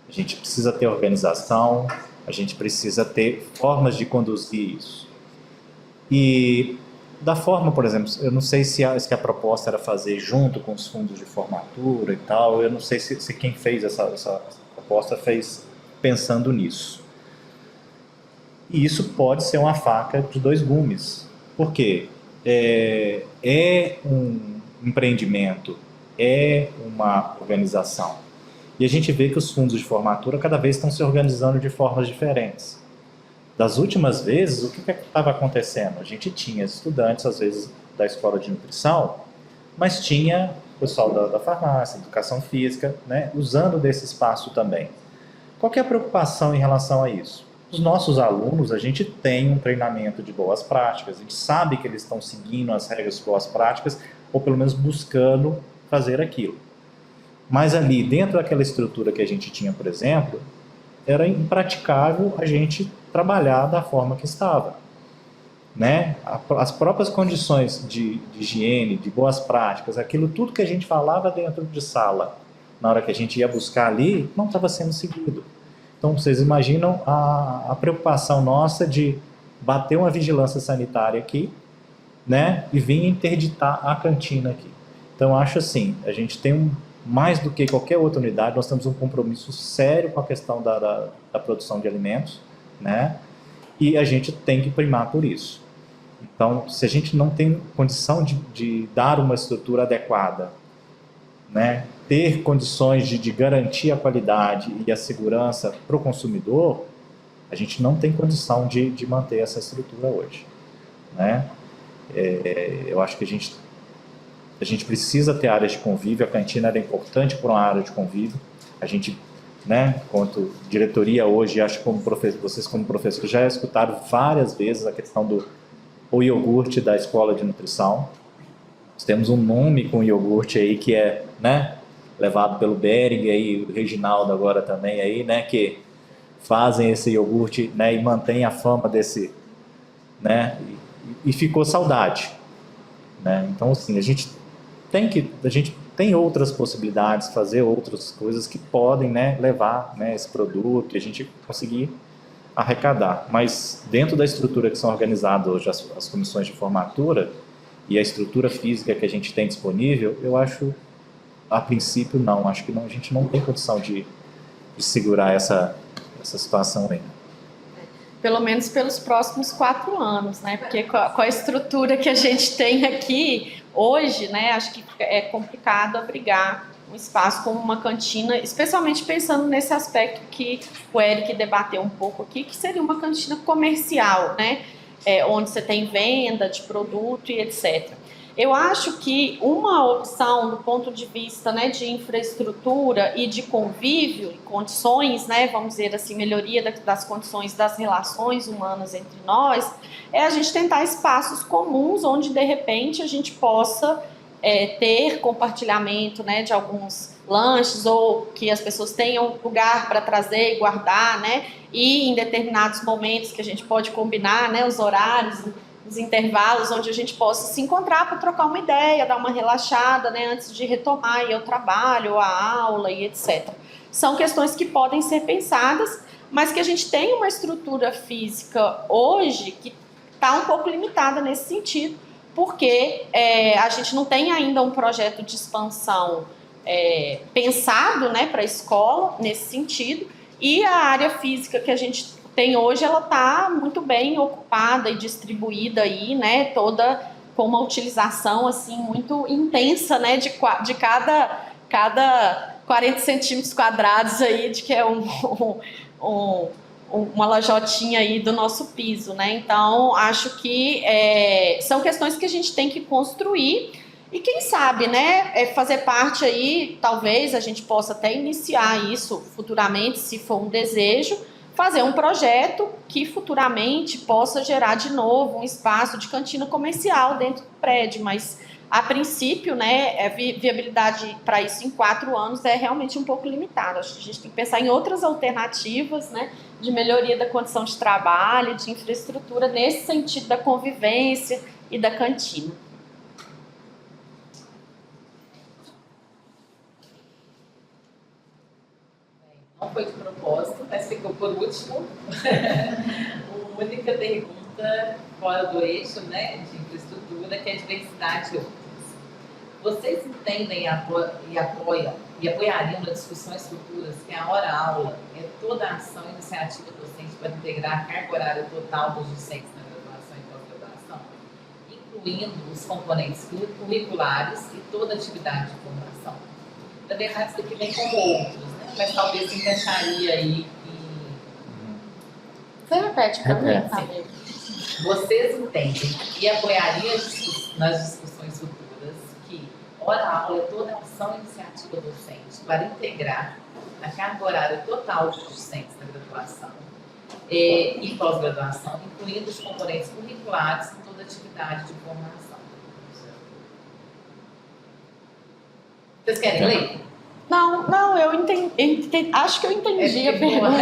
A gente precisa ter organização, a gente precisa ter formas de conduzir isso. E da forma, por exemplo, eu não sei se a proposta era fazer junto com os fundos de formatura e tal, eu não sei se quem fez essa proposta fez pensando nisso. E isso pode ser uma faca de dois gumes. Por quê? É um empreendimento, é uma organização. E a gente vê que os fundos de formatura cada vez estão se organizando de formas diferentes. Das últimas vezes, o que estava acontecendo? A gente tinha estudantes, às vezes, da escola de nutrição, mas tinha o pessoal da farmácia, educação física, né, usando desse espaço também. Qual que é a preocupação em relação a isso? Os nossos alunos, a gente tem um treinamento de boas práticas, a gente sabe que eles estão seguindo as regras de boas práticas, ou pelo menos buscando fazer aquilo. Mas ali, dentro daquela estrutura que a gente tinha, por exemplo, era impraticável a gente trabalhar da forma que estava. Né? As próprias condições de higiene, de boas práticas, aquilo tudo que a gente falava dentro de sala, na hora que a gente ia buscar ali, não estava sendo seguido. Então, vocês imaginam a preocupação nossa de bater uma vigilância sanitária aqui, né, e vir interditar a cantina aqui. Então, acho assim, a gente tem mais do que qualquer outra unidade, nós temos um compromisso sério com a questão da produção de alimentos, né, e a gente tem que primar por isso. Então, se a gente não tem condição de dar uma estrutura adequada, né, ter condições de garantir a qualidade e a segurança para o consumidor, a gente não tem condição de manter essa estrutura hoje. Né? Eu acho que a gente precisa ter áreas de convívio, a cantina era importante para uma área de convívio. A gente, né, quanto diretoria hoje, acho que vocês como professores já escutaram várias vezes a questão do iogurte da escola de nutrição. Nós temos um nome com iogurte aí que é, né, levado pelo Bering e o Reginaldo agora também aí, né, que fazem esse iogurte, né, e mantém a fama desse, né, e ficou saudade, né? Então, assim, a gente tem outras possibilidades, fazer outras coisas que podem, né, levar, né, esse produto e a gente conseguir arrecadar, mas dentro da estrutura que são organizadas hoje as comissões de formatura e a estrutura física que a gente tem disponível, eu acho, a princípio, não. Acho que não, a gente não tem condição de segurar essa situação ainda. Pelo menos pelos próximos 4 anos, né? Porque com a estrutura que a gente tem aqui hoje, né? Acho que é complicado abrigar um espaço como uma cantina, especialmente pensando nesse aspecto que o Eric debateu um pouco aqui, que seria uma cantina comercial, né? Onde você tem venda de produto e etc. Eu acho que uma opção do ponto de vista, né, de infraestrutura e de convívio e condições, né, vamos dizer assim, melhoria das condições das relações humanas entre nós, é a gente tentar espaços comuns onde, de repente, a gente possa ter compartilhamento, né, de alguns lanches ou que as pessoas tenham lugar para trazer e guardar, né, e em determinados momentos que a gente pode combinar, né, os horários, os intervalos onde a gente possa se encontrar para trocar uma ideia, dar uma relaxada, né, antes de retomar aí o trabalho, a aula e etc. São questões que podem ser pensadas, mas que a gente tem uma estrutura física hoje que está um pouco limitada nesse sentido, porque a gente não tem ainda um projeto de expansão pensado, né, para a escola nesse sentido, e a área física que a gente tem hoje, ela está muito bem ocupada e distribuída aí, né, toda com uma utilização assim muito intensa, né, de cada 40 centímetros quadrados aí, de que é uma lajotinha aí do nosso piso, né? Então, acho que são questões que a gente tem que construir e quem sabe, né, fazer parte aí, talvez a gente possa até iniciar isso futuramente, se for um desejo, fazer um projeto que futuramente possa gerar de novo um espaço de cantina comercial dentro do prédio, mas a princípio, né, viabilidade para isso em 4 anos é realmente um pouco limitada. Acho que a gente tem que pensar em outras alternativas, né, de melhoria da condição de trabalho, de infraestrutura, nesse sentido da convivência e da cantina. Não foi de propósito, mas ficou por último. A única pergunta fora do eixo, né, de infraestrutura, que é a diversidade de outras. Vocês entendem e apoiariam nas discussões futuras que a hora-aula é toda a ação e iniciativa docente para integrar a carga horária total dos docentes na graduação e pós-graduação, incluindo os componentes curriculares e toda atividade de formação? Na verdade, isso aqui vem como outros, né? Mas talvez se encaixaria aí em... Você repete para mim, tá? Vocês entendem e apoiariam nas discussões futuras que hora-aula é toda a ação e iniciativa docente para integrar a carga horária total dos docentes na graduação e pós-graduação, incluindo os componentes curriculares e toda atividade de formação? Vocês querem ler? Não, eu entendi, acho que eu entendi a pergunta.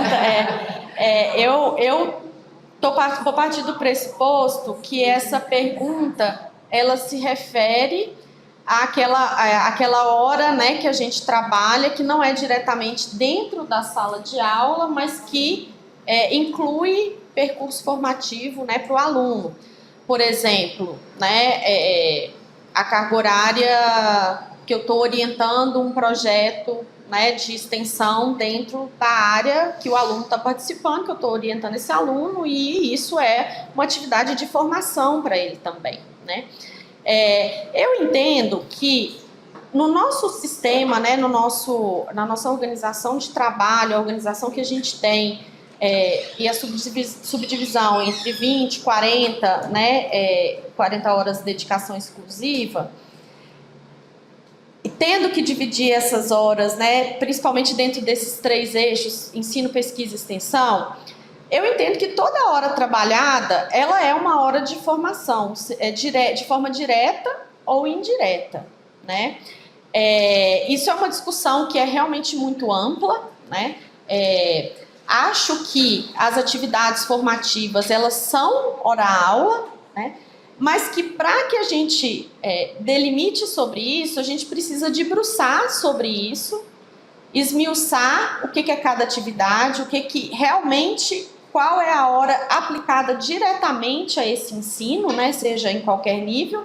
Vou partir do pressuposto que essa pergunta, ela se refere àquela hora, né, que a gente trabalha, que não é diretamente dentro da sala de aula, mas que inclui percurso formativo, né, para o aluno. Por exemplo, né, a carga horária que eu estou orientando um projeto, né, de extensão dentro da área que o aluno está participando, que eu estou orientando esse aluno, e isso é uma atividade de formação para ele também, né? Eu entendo que no nosso sistema, né, na nossa organização de trabalho, a organização que a gente tem, e a subdivisão entre 20, 40, né, 40 horas de dedicação exclusiva, e tendo que dividir essas horas, né, principalmente dentro desses 3 eixos, ensino, pesquisa e extensão, eu entendo que toda hora trabalhada, ela é uma hora de formação, de forma direta ou indireta, né? Isso é uma discussão que é realmente muito ampla, né? Acho que as atividades formativas, elas são hora-aula, né? Mas que para que a gente delimite sobre isso, a gente precisa debruçar sobre isso, esmiuçar o que é cada atividade, qual é a hora aplicada diretamente a esse ensino, né, seja em qualquer nível,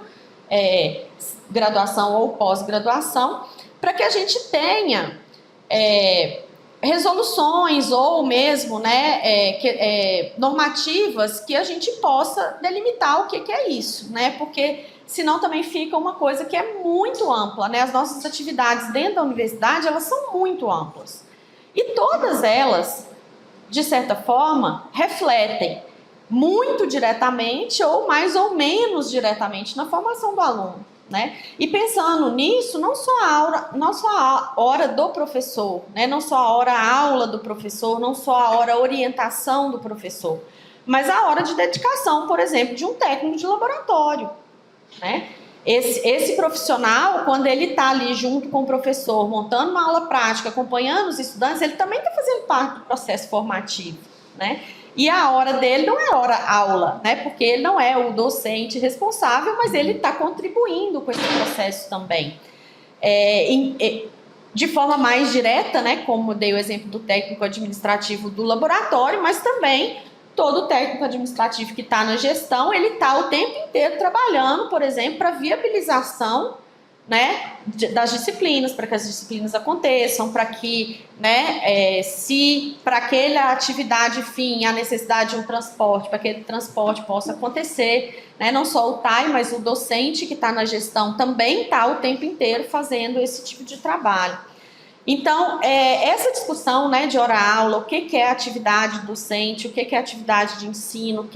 graduação ou pós-graduação, para que a gente tenha resoluções ou mesmo, né, normativas que a gente possa delimitar o que é isso, né, porque senão também fica uma coisa que é muito ampla, né, as nossas atividades dentro da universidade, elas são muito amplas, e todas elas, de certa forma, refletem muito diretamente ou mais ou menos diretamente na formação do aluno, né? E pensando nisso, não só a hora do professor, né? Não só a hora aula do professor, não só a hora orientação do professor, mas a hora de dedicação, por exemplo, de um técnico de laboratório, né? Esse profissional, quando ele está ali junto com o professor, montando uma aula prática, acompanhando os estudantes, ele também está fazendo parte do processo formativo, né? E a hora dele não é hora aula, né? Porque ele não é o docente responsável, mas ele está contribuindo com esse processo também. De forma mais direta, né? Como dei o exemplo do técnico administrativo do laboratório, mas também todo técnico administrativo que está na gestão, ele está o tempo inteiro trabalhando, por exemplo, para viabilização, né, das disciplinas, para que as disciplinas aconteçam, para que, né, se para aquela atividade fim há necessidade de um transporte, para que aquele transporte possa acontecer, né, não só o TAI, mas o docente que está na gestão também está o tempo inteiro fazendo esse tipo de trabalho. Então, essa discussão, né, de hora-aula, o que é atividade docente, o que é atividade de ensino,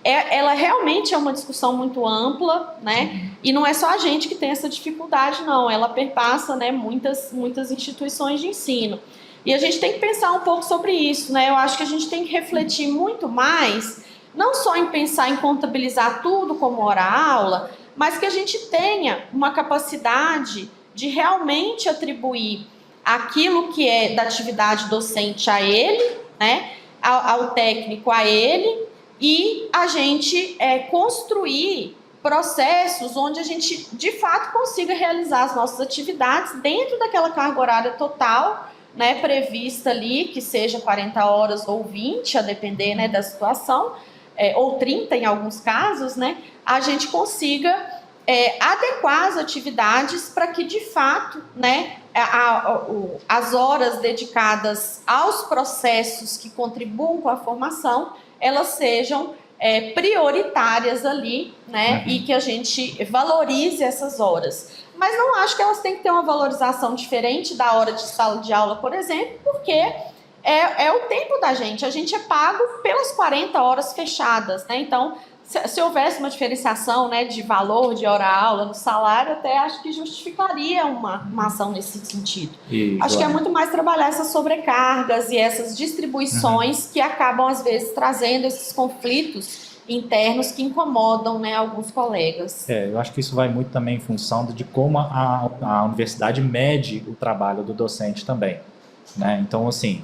ela realmente é uma discussão muito ampla, né? E não é só a gente que tem essa dificuldade, não. Ela perpassa, né, muitas instituições de ensino. E a gente tem que pensar um pouco sobre isso, né? Eu acho que a gente tem que refletir muito mais, não só em pensar em contabilizar tudo como hora-aula, mas que a gente tenha uma capacidade de realmente atribuir aquilo que é da atividade docente a ele, né, ao técnico a ele, e a gente construir processos onde a gente, de fato, consiga realizar as nossas atividades dentro daquela carga horária total, né, prevista ali, que seja 40 horas ou 20, a depender, né, da situação, ou 30 em alguns casos, né, a gente consiga adequar as atividades para que, de fato, né, as horas dedicadas aos processos que contribuam com a formação, elas sejam prioritárias ali, né, e que a gente valorize essas horas. Mas não acho que elas têm que ter uma valorização diferente da hora de sala de aula, por exemplo, porque é o tempo da gente. A gente é pago pelas 40 horas fechadas, né? Então, se houvesse uma diferenciação, né, de valor de hora-aula no salário, até acho que justificaria uma ação nesse sentido. Acho que é muito mais trabalhar essas sobrecargas e essas distribuições que acabam, às vezes, trazendo esses conflitos internos que incomodam, né, alguns colegas. Eu acho que isso vai muito também em função de como a universidade mede o trabalho do docente também, né? Então, assim,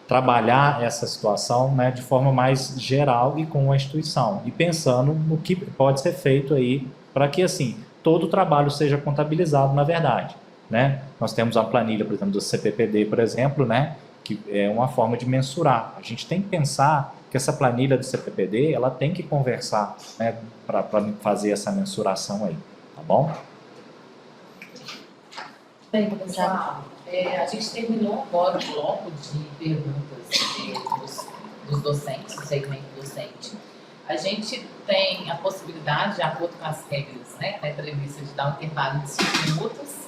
trabalhar essa situação, né, de forma mais geral e com a instituição, e pensando no que pode ser feito aí para que, assim, todo o trabalho seja contabilizado, na verdade, né? Nós temos a planilha, por exemplo, do CPPD, por exemplo, né, que é uma forma de mensurar. A gente tem que pensar que essa planilha do CPPD, ela tem que conversar, né, para fazer essa mensuração aí, tá bom? Bem, pessoal, a gente terminou agora o bloco de perguntas dos docentes, do segmento docente. A gente tem a possibilidade, de acordo com as regras, né, da entrevista, de dar um intervalo de 5 minutos.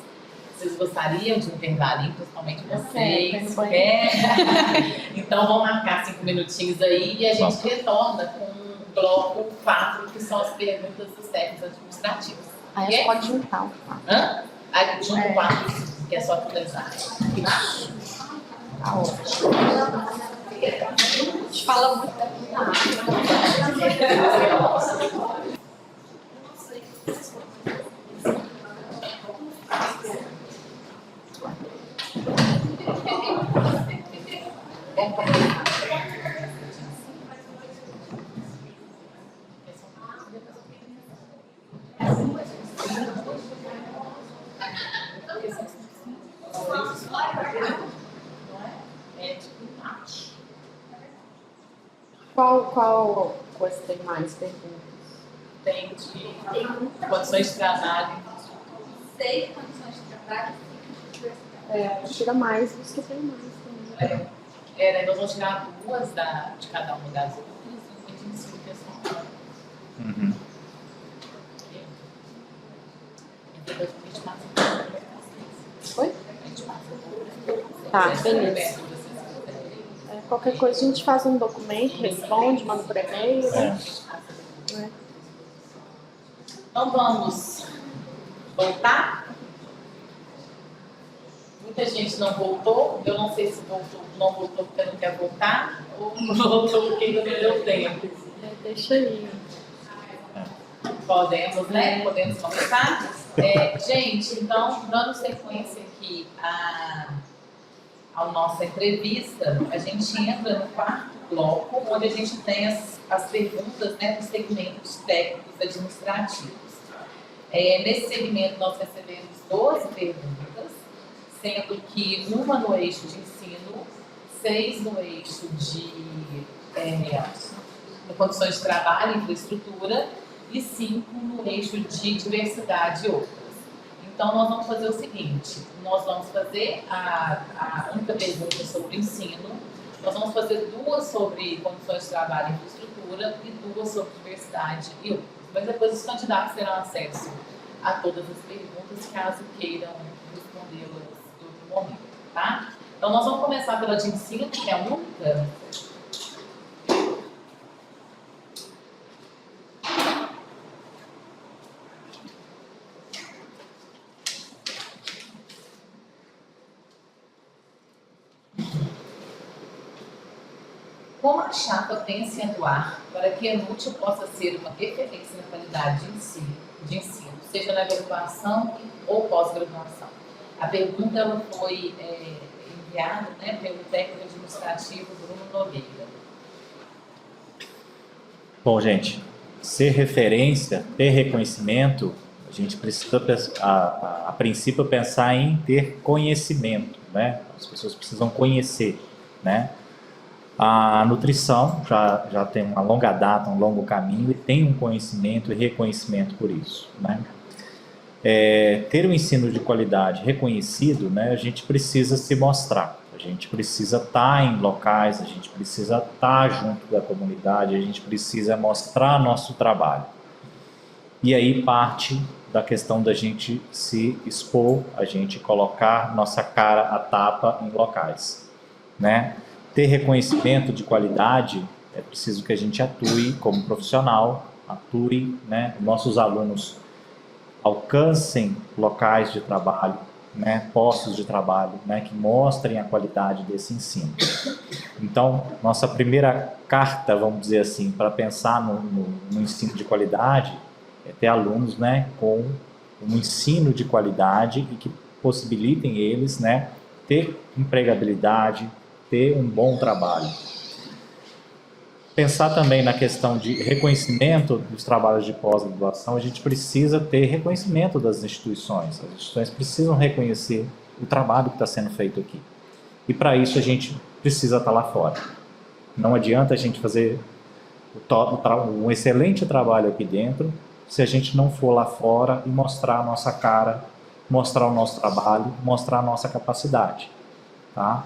Vocês gostariam de um intervalinho, principalmente vocês? Então, vamos marcar 5 minutinhos aí e a gente retorna com o bloco 4, que são as perguntas dos técnicos administrativos. Aí a gente pode juntar o 4. Aí junto com o 4, que é só finalizar. Tá ótimo. A gente fala muito. Qual coisa tem mais perguntas? Tem de condições de trabalho. 6 condições de trabalho. Tira mais dos que tem mais também. Nós vamos tirar 2 de cada uma das outras e a gente ensina o pessoal. Depois a gente passa. Oi? A gente passa. Tá, beleza. Qualquer coisa a gente faz um documento, responde, manda por e-mail, né? Então vamos voltar. Muita gente não voltou. Eu não sei se não voltou porque não quer voltar ou não voltou porque ainda não deu tempo. Deixa aí. Podemos, né? Podemos começar. Gente, então, dando sequência aqui à nossa entrevista, a gente entra no 4º bloco, onde a gente tem as perguntas, né, dos segmentos técnicos administrativos. Nesse segmento, nós recebemos 12 perguntas, sendo que uma no eixo de ensino, 6 no eixo de condições de trabalho e infraestrutura e 5 no eixo de diversidade e outras. Então, nós vamos fazer o seguinte, nós vamos fazer a única pergunta sobre ensino, nós vamos fazer 2 sobre condições de trabalho e infraestrutura e 2 sobre diversidade e outras. Mas depois os candidatos terão acesso a todas as perguntas, caso queiram respondê-las em outro momento, tá? Então, nós vamos começar pela de ensino, que é a única. Como a chapa pensa em atuar para que a NUT possa ser uma referência na qualidade de ensino, seja na graduação ou pós-graduação? A pergunta ela foi enviada, né, pelo técnico administrativo Bruno Nogueira. Bom, gente, ser referência, ter reconhecimento, a gente precisa, a princípio, pensar em ter conhecimento, né? As pessoas precisam conhecer, né? A nutrição já tem uma longa data, um longo caminho e tem um conhecimento e reconhecimento por isso, né? Ter um ensino de qualidade reconhecido, né, a gente precisa se mostrar, a gente precisa estar em locais, a gente precisa estar junto da comunidade, a gente precisa mostrar nosso trabalho. E aí parte da questão da gente se expor, a gente colocar nossa cara a tapa em locais, né? Ter reconhecimento de qualidade, é preciso que a gente atue como profissional, atue, né, nossos alunos alcancem locais de trabalho, né, postos de trabalho, né, que mostrem a qualidade desse ensino. Então, nossa primeira carta, vamos dizer assim, para pensar no ensino de qualidade, é ter alunos, né, com um ensino de qualidade e que possibilitem eles, né, ter empregabilidade, ter um bom trabalho. Pensar também na questão de reconhecimento dos trabalhos de pós-graduação, a gente precisa ter reconhecimento das instituições. As instituições precisam reconhecer o trabalho que está sendo feito aqui. E para isso a gente precisa estar lá fora. Não adianta a gente fazer um excelente trabalho aqui dentro se a gente não for lá fora e mostrar a nossa cara, mostrar o nosso trabalho, mostrar a nossa capacidade, tá?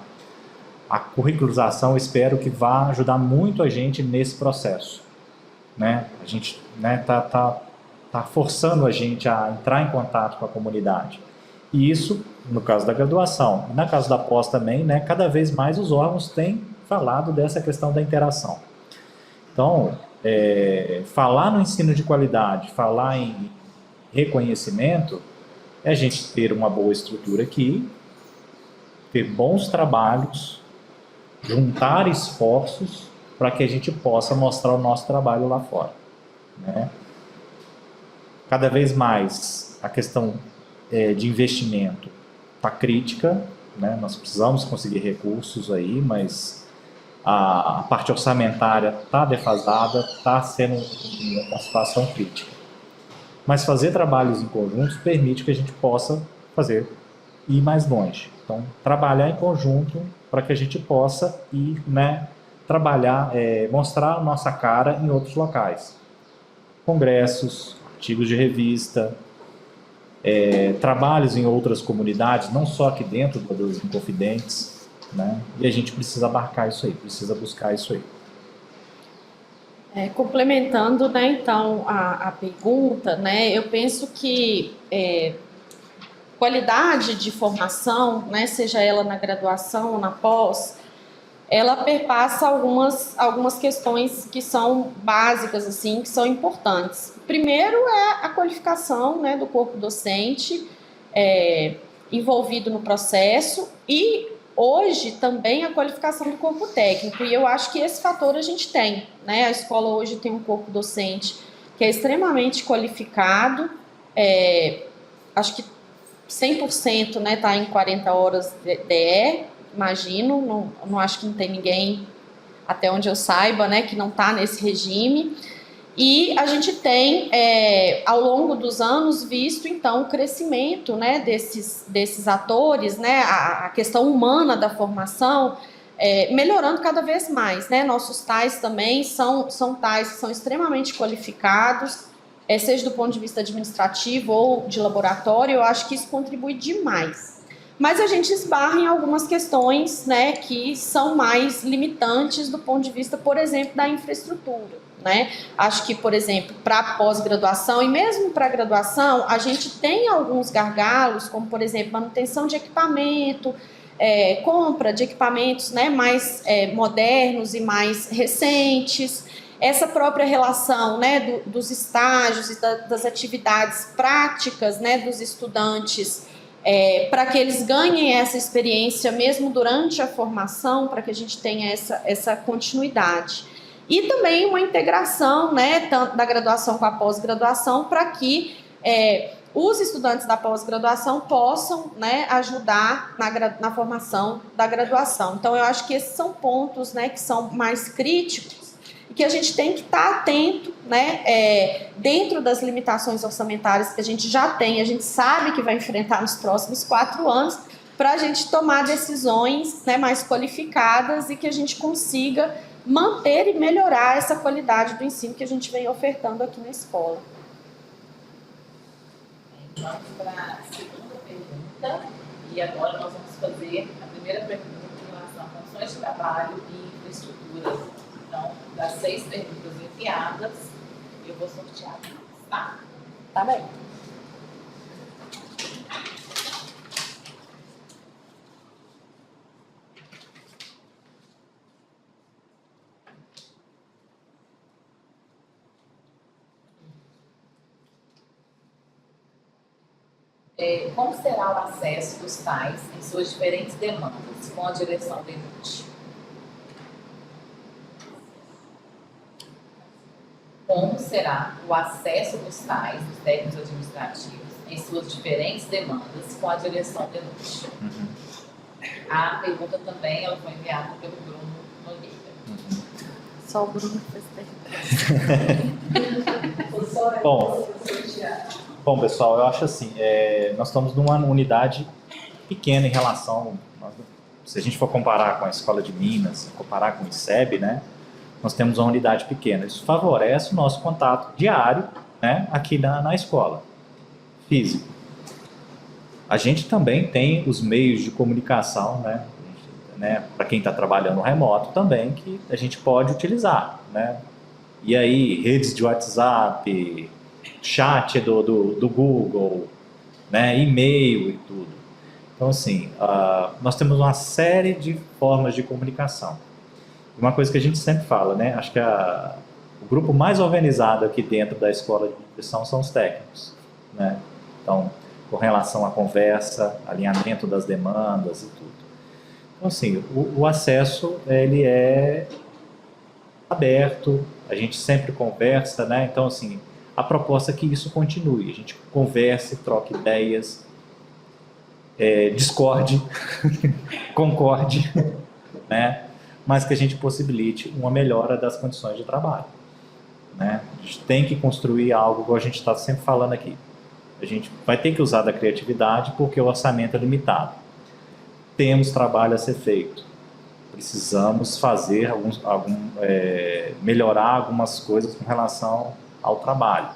A curricularização, eu espero que vá ajudar muito a gente nesse processo, né? A gente, né, tá forçando a gente a entrar em contato com a comunidade. E isso, no caso da graduação. E na caso da pós também, né, cada vez mais os órgãos têm falado dessa questão da interação. Então, falar no ensino de qualidade, falar em reconhecimento, é a gente ter uma boa estrutura aqui, ter bons trabalhos, juntar esforços para que a gente possa mostrar o nosso trabalho lá fora, né? Cada vez mais a questão de investimento está crítica, né? Nós precisamos conseguir recursos aí, mas a parte orçamentária está defasada, está sendo uma situação crítica. Mas fazer trabalhos em conjunto permite que a gente possa ir mais longe. Então, trabalhar em conjunto para que a gente possa ir, né, trabalhar, mostrar a nossa cara em outros locais. Congressos, artigos de revista, trabalhos em outras comunidades, não só aqui dentro dos Inconfidentes, né? E a gente precisa abarcar isso aí, precisa buscar isso aí. Complementando, né, então, a pergunta, né, eu penso que qualidade de formação, né, seja ela na graduação ou na pós, ela perpassa algumas questões que são básicas, assim, que são importantes. Primeiro é a qualificação, né, do corpo docente envolvido no processo e hoje também a qualificação do corpo técnico. E eu acho que esse fator a gente tem, né? A escola hoje tem um corpo docente que é extremamente qualificado, acho que 100%, né, tá em 40 horas DE, imagino, não acho que não tem ninguém, até onde eu saiba, né, que não está nesse regime. E a gente tem, ao longo dos anos, visto, então, o crescimento, né, desses atores, né, a questão humana da formação, melhorando cada vez mais, né? Nossos tais também são tais que são extremamente qualificados, seja do ponto de vista administrativo ou de laboratório. Eu acho que isso contribui demais. Mas a gente esbarra em algumas questões, né, que são mais limitantes do ponto de vista, por exemplo, da infraestrutura, né? Acho que, por exemplo, para pós-graduação e mesmo para graduação, a gente tem alguns gargalos, como, por exemplo, manutenção de equipamento, compra de equipamentos, né, mais modernos e mais recentes, essa própria relação, né, dos estágios e das atividades práticas, né, dos estudantes, para que eles ganhem essa experiência mesmo durante a formação, para que a gente tenha essa continuidade. E também uma integração, né, tanto da graduação com a pós-graduação, para que os estudantes da pós-graduação possam, né, ajudar na formação da graduação. Então, eu acho que esses são pontos, né, que são mais críticos e que a gente tem que estar atento, né, dentro das limitações orçamentárias que a gente já tem, a gente sabe que vai enfrentar nos próximos 4 anos, para a gente tomar decisões, né, mais qualificadas e que a gente consiga manter e melhorar essa qualidade do ensino que a gente vem ofertando aqui na escola. Vamos para a segunda pergunta, e agora nós vamos fazer a primeira pergunta em relação a condições de trabalho e infraestruturas. Então, das 6 perguntas enviadas, eu vou sortear, tá? Tá bem. Como será o acesso dos tais em suas diferentes demandas com a direção do ENUT? Como será o acesso dos tais, dos técnicos administrativos, em suas diferentes demandas com a direção do ENUT? A pergunta também ela foi enviada pelo Bruno Nogueira. Só o Bruno fez pergunta. Bom, pessoal, eu acho assim, nós estamos numa unidade pequena em relação, se a gente for comparar com a Escola de Minas, comparar com o ICEB, né, nós temos uma unidade pequena. Isso favorece o nosso contato diário, né, aqui na escola, físico. A gente também tem os meios de comunicação, né, para quem está trabalhando remoto também, que a gente pode utilizar, né, e aí redes de WhatsApp, chat do Google, né, e-mail e tudo. Então, assim, nós temos uma série de formas de comunicação. Uma coisa que a gente sempre fala, né, acho que o grupo mais organizado aqui dentro da escola de nutrição são os técnicos, né? Então, com relação à conversa, alinhamento das demandas e tudo. Então, assim, o acesso, ele é aberto, a gente sempre conversa, né? Então, assim, a proposta é que isso continue, a gente converse, troque ideias, discorde, concorde, né? Mas que a gente possibilite uma melhora das condições de trabalho, né? A gente tem que construir algo, igual a gente está sempre falando aqui. A gente vai ter que usar da criatividade porque o orçamento é limitado. Temos trabalho a ser feito. Precisamos fazer melhorar algumas coisas com relação ao trabalho.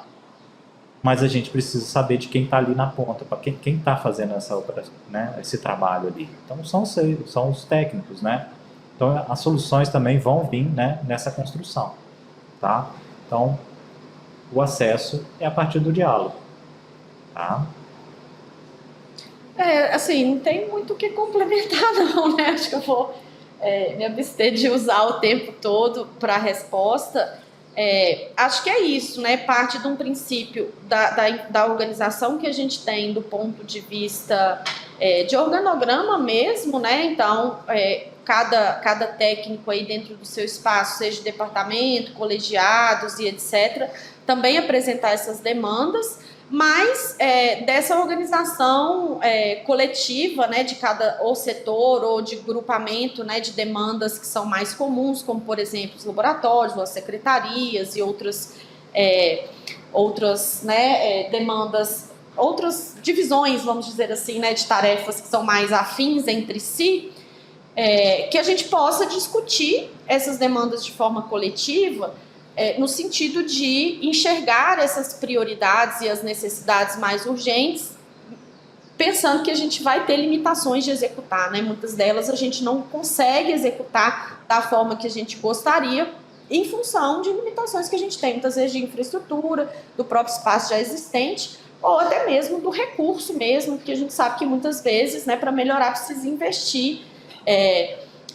Mas a gente precisa saber de quem está ali na ponta, para quem está fazendo esse trabalho ali. Então, são os técnicos, né? Então, as soluções também vão vir, né, nessa construção, tá? Então, o acesso é a partir do diálogo, tá? Assim, não tem muito o que complementar não, né? Acho que eu vou me abster de usar o tempo todo para a resposta. Acho que é isso, né? Parte de um princípio da organização que a gente tem do ponto de vista de organograma mesmo, né? Então, cada técnico aí dentro do seu espaço, seja departamento, colegiados e etc., também apresentar essas demandas, mas dessa organização coletiva, né, de cada ou setor ou de grupamento, né, de demandas que são mais comuns, como, por exemplo, os laboratórios, ou as secretarias e outras né, demandas, outras divisões, vamos dizer assim, né, de tarefas que são mais afins entre si, que a gente possa discutir essas demandas de forma coletiva, no sentido de enxergar essas prioridades e as necessidades mais urgentes, pensando que a gente vai ter limitações de executar, né? Muitas delas a gente não consegue executar da forma que a gente gostaria, em função de limitações que a gente tem, muitas vezes de infraestrutura, do próprio espaço já existente, ou até mesmo do recurso mesmo, que a gente sabe que muitas vezes, né, para melhorar precisa investir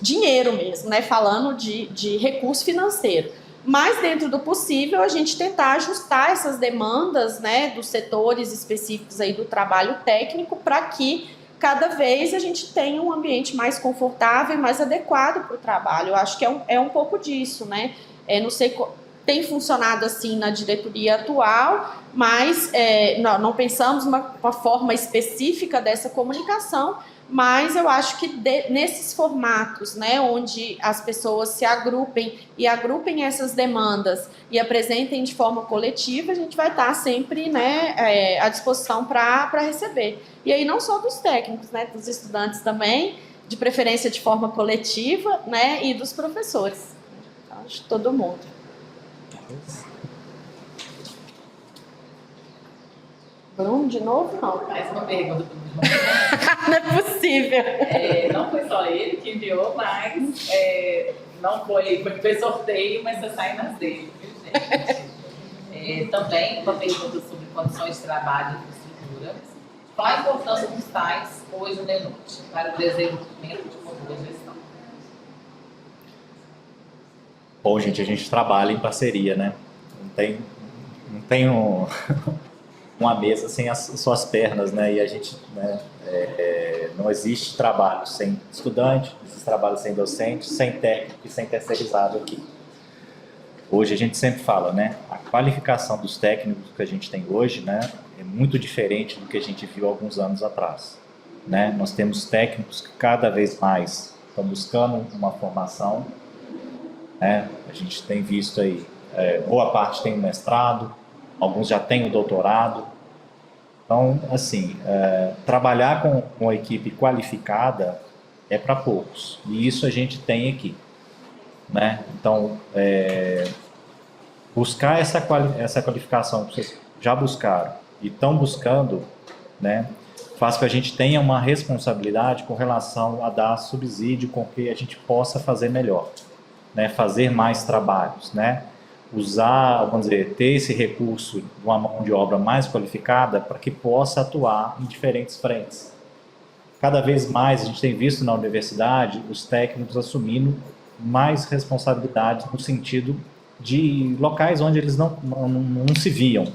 dinheiro mesmo, né, falando de recurso financeiro. mas dentro do possível a gente tentar ajustar essas demandas, né, dos setores específicos aí do trabalho técnico para que cada vez a gente tenha um ambiente mais confortável e mais adequado para o trabalho. Eu acho que é um pouco disso, né? Não sei, tem funcionado assim na diretoria atual, mas não pensamos uma forma específica dessa comunicação, mas eu acho que nesses formatos, né, onde as pessoas se agrupem e agrupem essas demandas e apresentem de forma coletiva, a gente vai estar sempre, né, à disposição para receber. E aí não só dos técnicos, né, dos estudantes também, de preferência de forma coletiva, né, e dos professores. Então, acho que todo mundo. Bruno, de novo, não. Mais uma pergunta para o Bruno. Não é possível. Não foi só ele que enviou, mas não foi sorteio, mas você sai nas dele, viu, gente? Também uma pergunta sobre condições de trabalho e infraestrutura. Qual a importância dos tais hoje no DENUT para o desenvolvimento de uma boa gestão? Bom, gente, a gente trabalha em parceria, né? Não tem uma mesa sem as suas pernas, né? E a gente, né, não existe trabalho sem estudante, não existe trabalho sem docente, sem técnico e sem terceirizado aqui. Hoje a gente sempre fala, né? A qualificação dos técnicos que a gente tem hoje, né, é muito diferente do que a gente viu alguns anos atrás, né? Nós temos técnicos que cada vez mais estão buscando uma formação, né? A gente tem visto aí, boa parte tem um mestrado, alguns já têm o doutorado. Então, assim, trabalhar com uma equipe qualificada é para poucos. E isso a gente tem aqui, né? Então, buscar essa qualificação que vocês já buscaram e estão buscando, né, faz com que a gente tenha uma responsabilidade com relação a dar subsídio com que a gente possa fazer melhor, né? Fazer mais trabalhos, né? Usar, vamos dizer, ter esse recurso de uma mão de obra mais qualificada para que possa atuar em diferentes frentes. Cada vez mais a gente tem visto na universidade os técnicos assumindo mais responsabilidades no sentido de locais onde eles não se viam.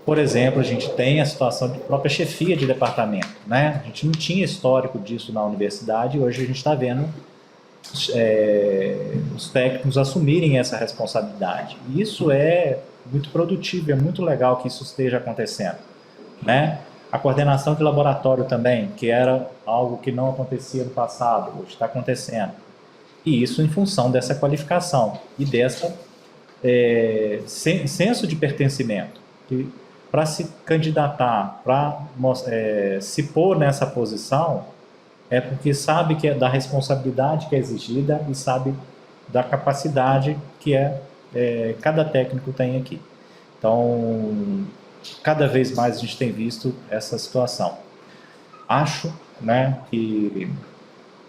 Por exemplo, a gente tem a situação de própria chefia de departamento, né? A gente não tinha histórico disso na universidade e hoje a gente está vendo os técnicos assumirem essa responsabilidade. E isso é muito produtivo, é muito legal que isso esteja acontecendo, né? A coordenação de laboratório também, que era algo que não acontecia no passado, hoje está acontecendo. E isso em função dessa qualificação e dessa senso de pertencimento. Para se candidatar, para se pôr nessa posição, é porque sabe que é da responsabilidade que é exigida e sabe da capacidade que cada técnico tem aqui. Então, cada vez mais a gente tem visto essa situação. Acho, né, que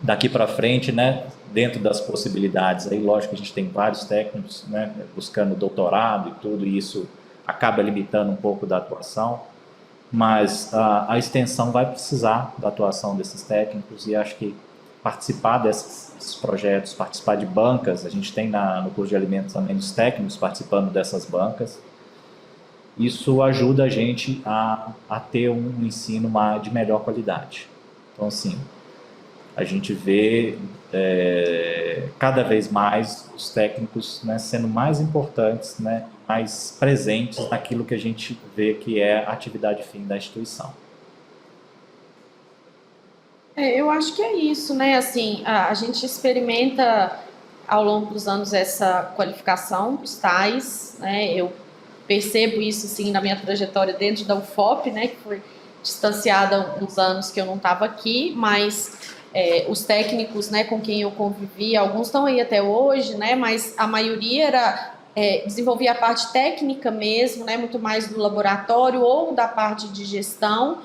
daqui para frente, né, dentro das possibilidades, aí lógico que a gente tem vários técnicos, né, buscando doutorado e tudo, e isso acaba limitando um pouco da atuação, mas a extensão vai precisar da atuação desses técnicos e acho que participar desses projetos, participar de bancas, a gente tem no curso de alimentos também os técnicos participando dessas bancas, isso ajuda a gente a ter um ensino de melhor qualidade. Então, assim, a gente vê cada vez mais os técnicos, né, sendo mais importantes, né, mais presentes naquilo que a gente vê que é a atividade fim da instituição. Eu acho que é isso, né? Assim, a gente experimenta ao longo dos anos essa qualificação, os tais, né? Eu percebo isso, assim, na minha trajetória dentro da UFOP, né? Que foi distanciada uns anos que eu não estava aqui, mas os técnicos, né, com quem eu convivi, alguns estão aí até hoje, né? Mas a maioria desenvolvia a parte técnica mesmo, né? Muito mais do laboratório ou da parte de gestão,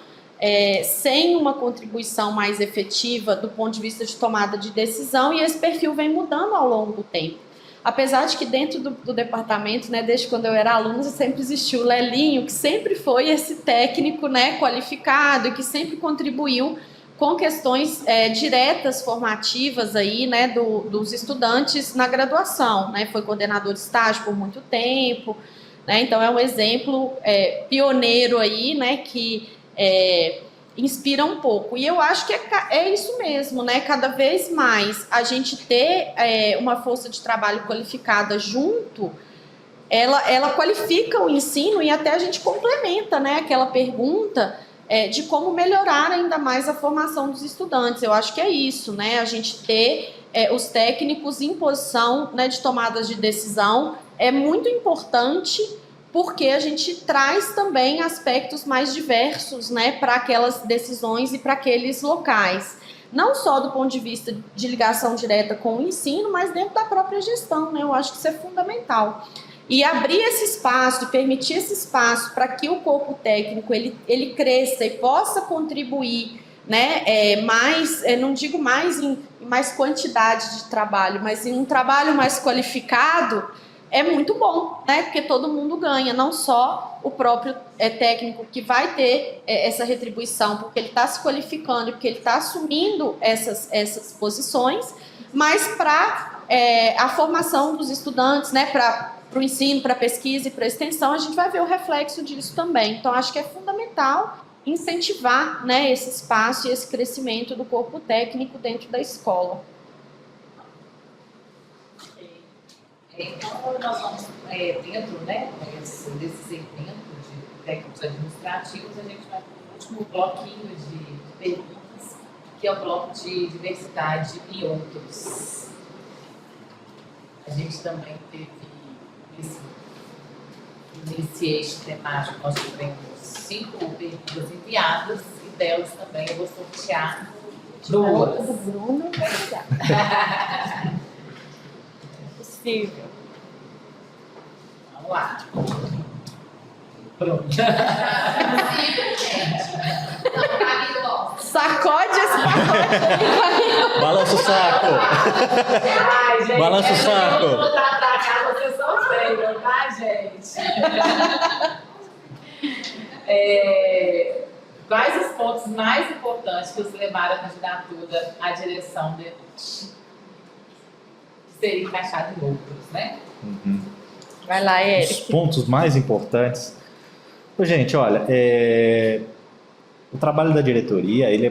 sem uma contribuição mais efetiva do ponto de vista de tomada de decisão, e esse perfil vem mudando ao longo do tempo. Apesar de que dentro do departamento, né, desde quando eu era aluna, sempre existiu o Lelinho, que sempre foi esse técnico, né, qualificado e que sempre contribuiu com questões diretas formativas aí, né, dos estudantes na graduação, né, foi coordenador de estágio por muito tempo, né, então é um exemplo pioneiro aí, né, que inspira um pouco. E eu acho que é isso mesmo, né, cada vez mais a gente ter uma força de trabalho qualificada junto, ela qualifica o ensino e até a gente complementa, né, aquela pergunta de como melhorar ainda mais a formação dos estudantes. Eu acho que é isso, né, a gente ter os técnicos em posição, né, de tomadas de decisão é muito importante, porque a gente traz também aspectos mais diversos, né, para aquelas decisões e para aqueles locais. Não só do ponto de vista de ligação direta com o ensino, mas dentro da própria gestão, né? Eu acho que isso é fundamental. E abrir esse espaço, e permitir esse espaço para que o corpo técnico ele cresça e possa contribuir, né, mais, não digo mais em mais quantidade de trabalho, mas em um trabalho mais qualificado, é muito bom, né? Porque todo mundo ganha, não só o próprio técnico que vai ter essa retribuição, porque ele está se qualificando, porque ele está assumindo essas posições, mas para a formação dos estudantes, né? Para o ensino, para a pesquisa e para a extensão, a gente vai ver o reflexo disso também. Então, acho que é fundamental incentivar, né, esse espaço e esse crescimento do corpo técnico dentro da escola. Então, nós vamos dentro, né, desses eventos de técnicos administrativos, a gente vai para o último bloquinho de perguntas, que é o bloco de diversidade e outros. A gente também teve nesse eixo temático, nós tivemos 5 perguntas enviadas e delas também eu vou sortear 2. Do Bruno, possível. Vamos lá. Pronto. Sacode esse pacote. Balança o saco. Ai, gente, Balança o saco. Eu vou voltar pra cá, vocês são feios, tá, gente? Quais os pontos mais importantes que os levaram a candidatura à direção de seria encaixado em outros, né? Uhum. Vai lá, Os Eric. pontos mais importantes. Ô, gente, olha, o trabalho da diretoria, ele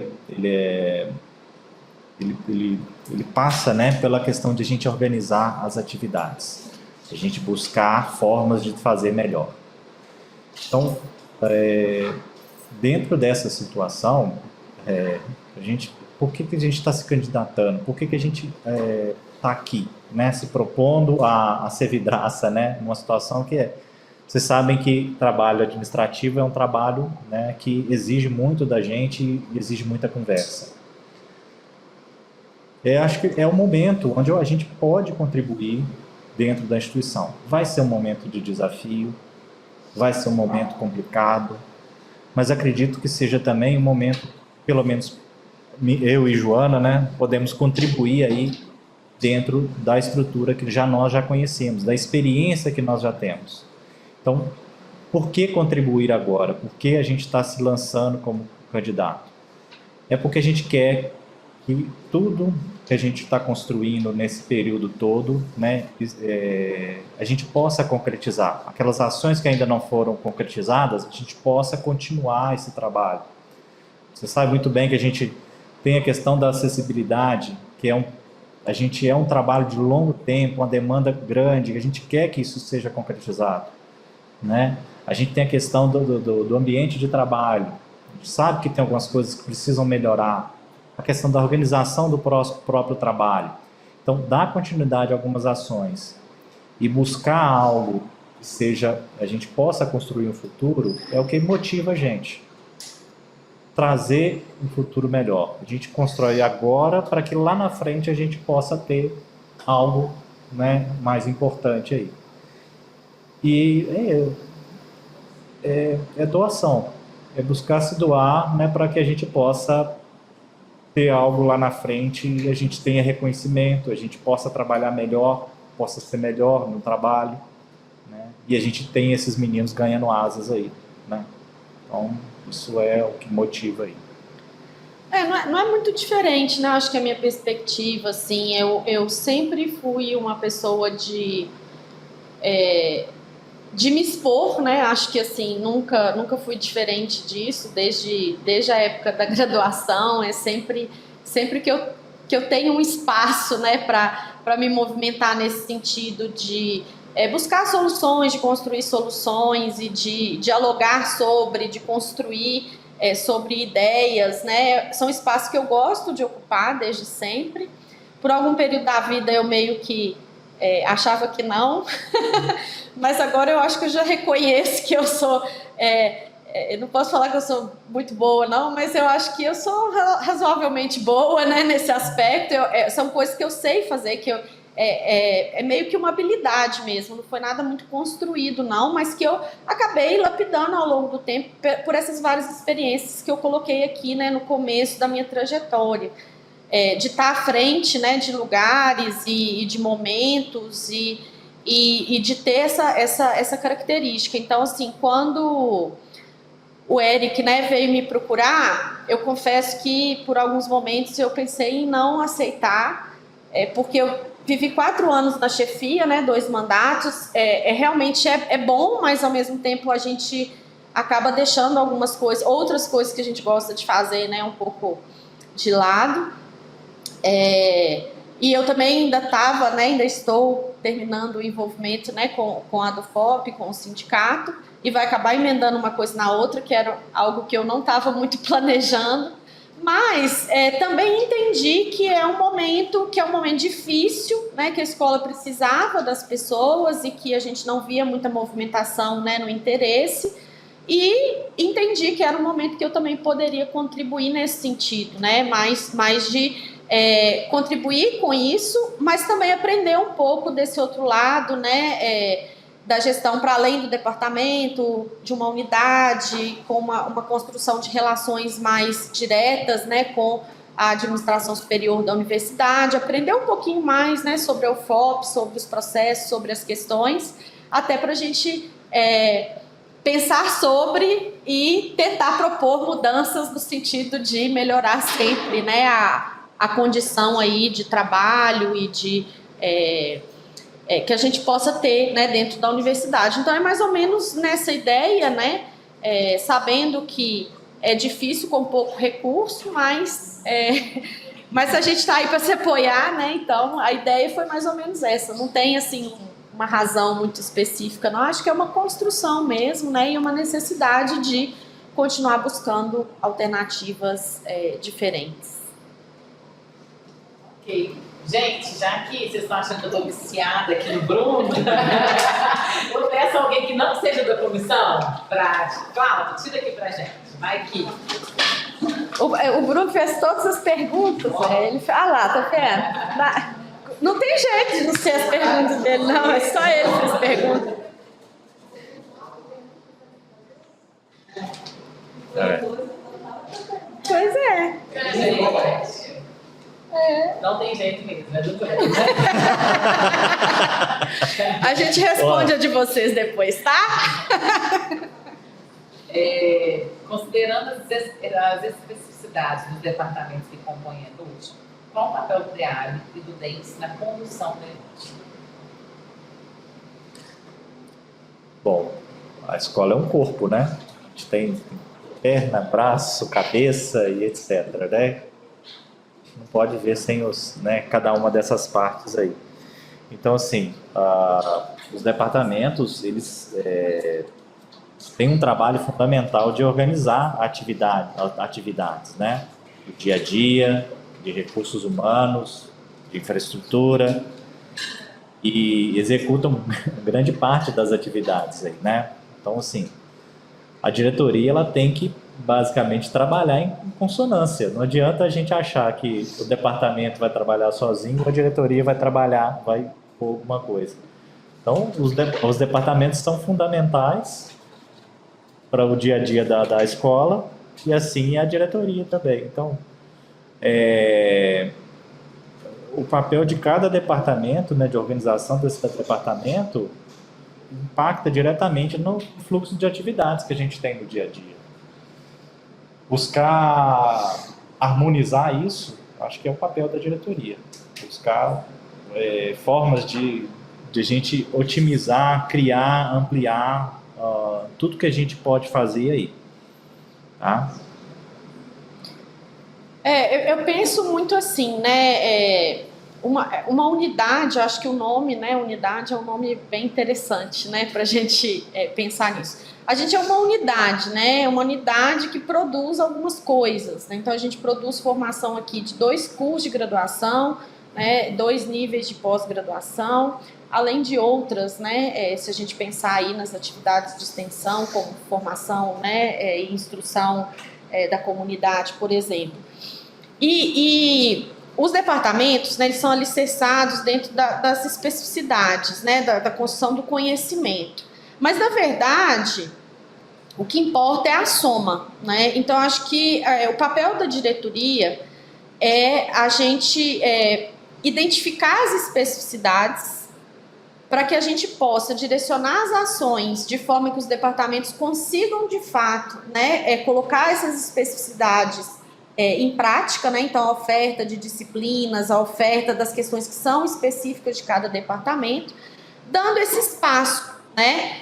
passa, né, pela questão de a gente organizar as atividades, a gente buscar formas de fazer melhor. Então, dentro dessa situação, por que a gente está se candidatando? Por que a gente está aqui, né, se propondo a ser vidraça, né, numa situação que vocês sabem que trabalho administrativo é um trabalho, né, que exige muito da gente e exige muita conversa. Acho que é um momento onde a gente pode contribuir dentro da instituição. Vai ser um momento de desafio, vai ser um momento complicado, mas acredito que seja também um momento, pelo menos eu e Joana, né, podemos contribuir aí dentro da estrutura que nós já conhecemos, da experiência que nós já temos. Então, por que contribuir agora? Por que a gente está se lançando como candidato? É porque a gente quer que tudo que a gente está construindo nesse período todo, né, a gente possa concretizar. Aquelas ações que ainda não foram concretizadas, a gente possa continuar esse trabalho. Você sabe muito bem que a gente tem a questão da acessibilidade, que a gente é um trabalho de longo tempo, uma demanda grande, a gente quer que isso seja concretizado, né? A gente tem a questão do ambiente de trabalho, a gente sabe que tem algumas coisas que precisam melhorar, a questão da organização do próprio trabalho. Então, dar continuidade a algumas ações e buscar algo que a gente possa construir um futuro, é o que motiva a gente. Trazer um futuro melhor. A gente constrói agora para que lá na frente a gente possa ter algo, né, mais importante aí. E doação. É buscar se doar, né, para que a gente possa ter algo lá na frente e a gente tenha reconhecimento, a gente possa trabalhar melhor, possa ser melhor no trabalho, né? E a gente tem esses meninos ganhando asas aí, né? Então, isso é o que motiva aí. Não é muito diferente, né? Acho que a minha perspectiva, assim, eu sempre fui uma pessoa de me expor, né? Acho que, assim, nunca fui diferente disso, desde a época da graduação, sempre que eu tenho um espaço, né, para me movimentar nesse sentido de buscar soluções, de construir soluções e de dialogar de construir sobre ideias, né? São espaços que eu gosto de ocupar desde sempre. Por algum período da vida eu meio que achava que não, mas agora eu acho que eu já reconheço que eu sou... eu não posso falar que eu sou muito boa, não, mas eu acho que eu sou razoavelmente boa, né, nesse aspecto. São coisas que eu sei fazer, que é meio que uma habilidade mesmo, não foi nada muito construído, não, mas que eu acabei lapidando ao longo do tempo por essas várias experiências que eu coloquei aqui, né, no começo da minha trajetória. De estar à frente, né, de lugares e de momentos e de ter essa característica. Então, assim, quando o Eric, né, veio me procurar, eu confesso que por alguns momentos eu pensei em não aceitar, porque eu vivi 4 anos na chefia, né, 2 mandatos, realmente é bom, mas ao mesmo tempo a gente acaba deixando outras coisas que a gente gosta de fazer, né, um pouco de lado. E eu também ainda estou terminando o envolvimento, né, com a ADUFOP, com o sindicato, e vai acabar emendando uma coisa na outra, que era algo que eu não estava muito planejando, mas também entendi que é um momento difícil, né, que a escola precisava das pessoas e que a gente não via muita movimentação, né, no interesse, e entendi que era um momento que eu também poderia contribuir nesse sentido, né, mais de contribuir com isso, mas também aprender um pouco desse outro lado, né, da gestão para além do departamento, de uma unidade, com uma construção de relações mais diretas, né, com a administração superior da universidade, aprender um pouquinho mais, né, sobre a UFOP, sobre os processos, sobre as questões, até para a gente pensar sobre e tentar propor mudanças no sentido de melhorar sempre, né, a condição aí de trabalho e de que a gente possa ter, né, dentro da universidade. Então é mais ou menos nessa ideia, né, sabendo que é difícil com pouco recurso, mas a gente está aí para se apoiar, né? Então a ideia foi mais ou menos essa. Não tem assim uma razão muito específica, não. Acho que é uma construção mesmo, né, e uma necessidade de continuar buscando alternativas diferentes. Ok. Gente, já que vocês estão achando que eu estou viciada aqui no Bruno, eu peço a alguém que não seja da comissão para... Cláudio, tira aqui pra gente. Vai aqui. O Bruno fez todas as perguntas. Ele lá, tá vendo? Não tem jeito de não ser as perguntas dele, não. É só ele que fez perguntas. Pois é. Não tem jeito mesmo, A gente responde a de vocês depois, tá? Considerando as especificidades dos departamentos que compõem a DUT, qual o papel do DEAB e do DENS na condução da DUT? Bom, a escola é um corpo, né? A gente tem perna, braço, cabeça e etc, né? Não pode ver sem cada uma dessas partes aí. Então, assim, os departamentos, eles têm um trabalho fundamental de organizar atividades, né? Do dia a dia, de recursos humanos, de infraestrutura, e executam grande parte das atividades aí, né? Então, assim, a diretoria, ela tem que basicamente trabalhar em consonância. Não adianta a gente achar que o departamento vai trabalhar sozinho ou a diretoria vai pôr alguma coisa. Então, os departamentos são fundamentais para o dia a dia da escola e assim a diretoria também. Então, o papel de cada departamento, né, de organização desse departamento, impacta diretamente no fluxo de atividades que a gente tem no dia a dia. Buscar harmonizar isso, acho que é o papel da diretoria. Buscar formas de a gente otimizar, criar, ampliar tudo que a gente pode fazer aí. Tá? Eu penso muito assim, né? Uma unidade, eu acho que o nome, né? Unidade é um nome bem interessante, né? Para a gente pensar nisso. A gente é uma unidade, né? Uma unidade que produz algumas coisas, né? Então a gente produz formação aqui de 2 cursos de graduação, né? 2 níveis de pós-graduação, além de outras, né? Se a gente pensar aí nas atividades de extensão, como formação, né? E instrução da comunidade, por exemplo. E os departamentos, né, eles são alicerçados dentro das especificidades, né, da construção do conhecimento. Mas, na verdade, o que importa é a soma, né? Então, acho que o papel da diretoria é a gente identificar as especificidades para que a gente possa direcionar as ações de forma que os departamentos consigam, de fato, né, colocar essas especificidades em prática, né? Então, a oferta de disciplinas, a oferta das questões que são específicas de cada departamento, dando esse espaço, né?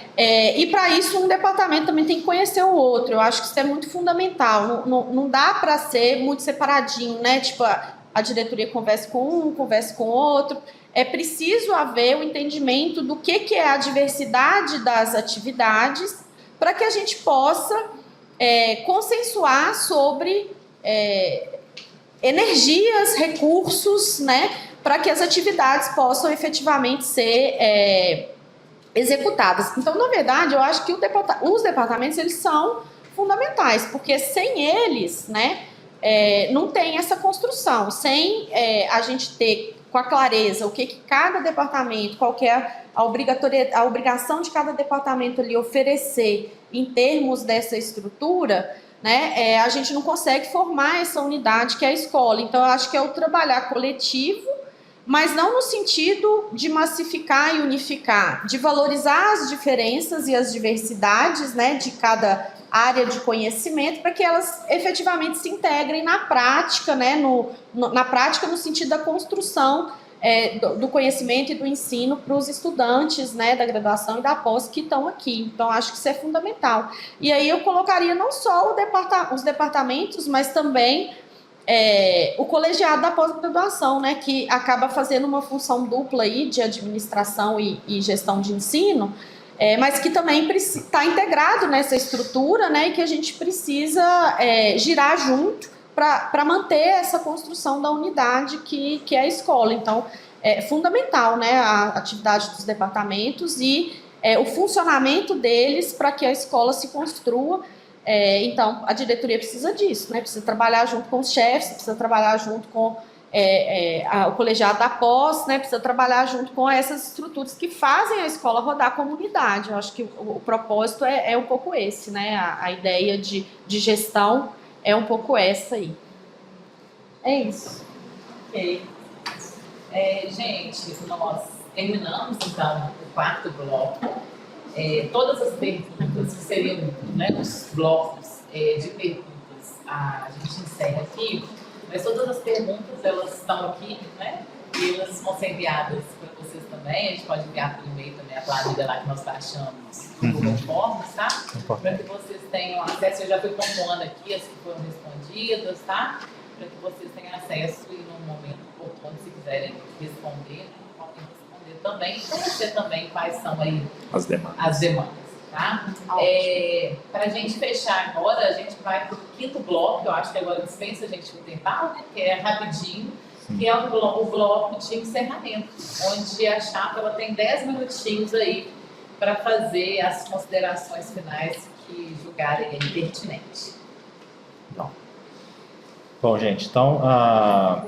E para isso, um departamento também tem que conhecer o outro. Eu acho que isso é muito fundamental. Não dá para ser muito separadinho, né? Tipo, a diretoria conversa com um, conversa com o outro. É preciso haver o entendimento do que é a diversidade das atividades para que a gente possa consensuar sobre energias, recursos, né, para que as atividades possam efetivamente ser executadas. Então, na verdade, eu acho que os departamentos eles são fundamentais, porque sem eles, né, não tem essa construção. Sem a gente ter com a clareza o que cada departamento, qual que é a obrigação de cada departamento ali oferecer em termos dessa estrutura, né, a gente não consegue formar essa unidade que é a escola. Então, eu acho que é o trabalhar coletivo, mas não no sentido de massificar e unificar, de valorizar as diferenças e as diversidades, né, de cada área de conhecimento, para que elas efetivamente se integrem na prática, né, na prática no sentido da construção do conhecimento e do ensino para os estudantes, né, da graduação e da pós que estão aqui. Então, acho que isso é fundamental. E aí eu colocaria não só os departamentos, mas também o colegiado da pós-graduação, né, que acaba fazendo uma função dupla aí de administração e gestão de ensino, mas que também está integrado nessa estrutura, né, e que a gente precisa girar junto para manter essa construção da unidade que é a escola. Então, é fundamental, né, a atividade dos departamentos e o funcionamento deles para que a escola se construa. Então, a diretoria precisa disso, né, precisa trabalhar junto com os chefes, precisa trabalhar junto com o colegiado da pós, né, precisa trabalhar junto com essas estruturas que fazem a escola rodar a comunidade. Eu acho que o propósito é um pouco esse, né, a ideia de gestão é um pouco essa aí. É isso. Ok. Gente, nós terminamos, então, o 4º bloco. Todas as perguntas que seriam, né, os blocos de perguntas, a gente encerra aqui, mas todas as perguntas, elas estão aqui, né, e elas vão ser enviadas para vocês também. A gente pode enviar por e-mail também a planilha lá que nós baixamos no Google Forms, tá? Para que vocês tenham acesso. Eu já fui pontuando aqui as que foram respondidas, tá? Para que vocês tenham acesso e no momento oportuno, se quiserem responder, podem responder também. Conhecer também quais são aí as demandas, tá? Para a gente fechar agora, a gente vai para o 5º bloco. Eu acho que agora dispensa a gente o intervalo, né? Que é rapidinho. Que é o bloco de encerramento, onde a chapa ela tem 10 minutinhos aí para fazer as considerações finais que julgarem aí pertinente. Bom, gente, então a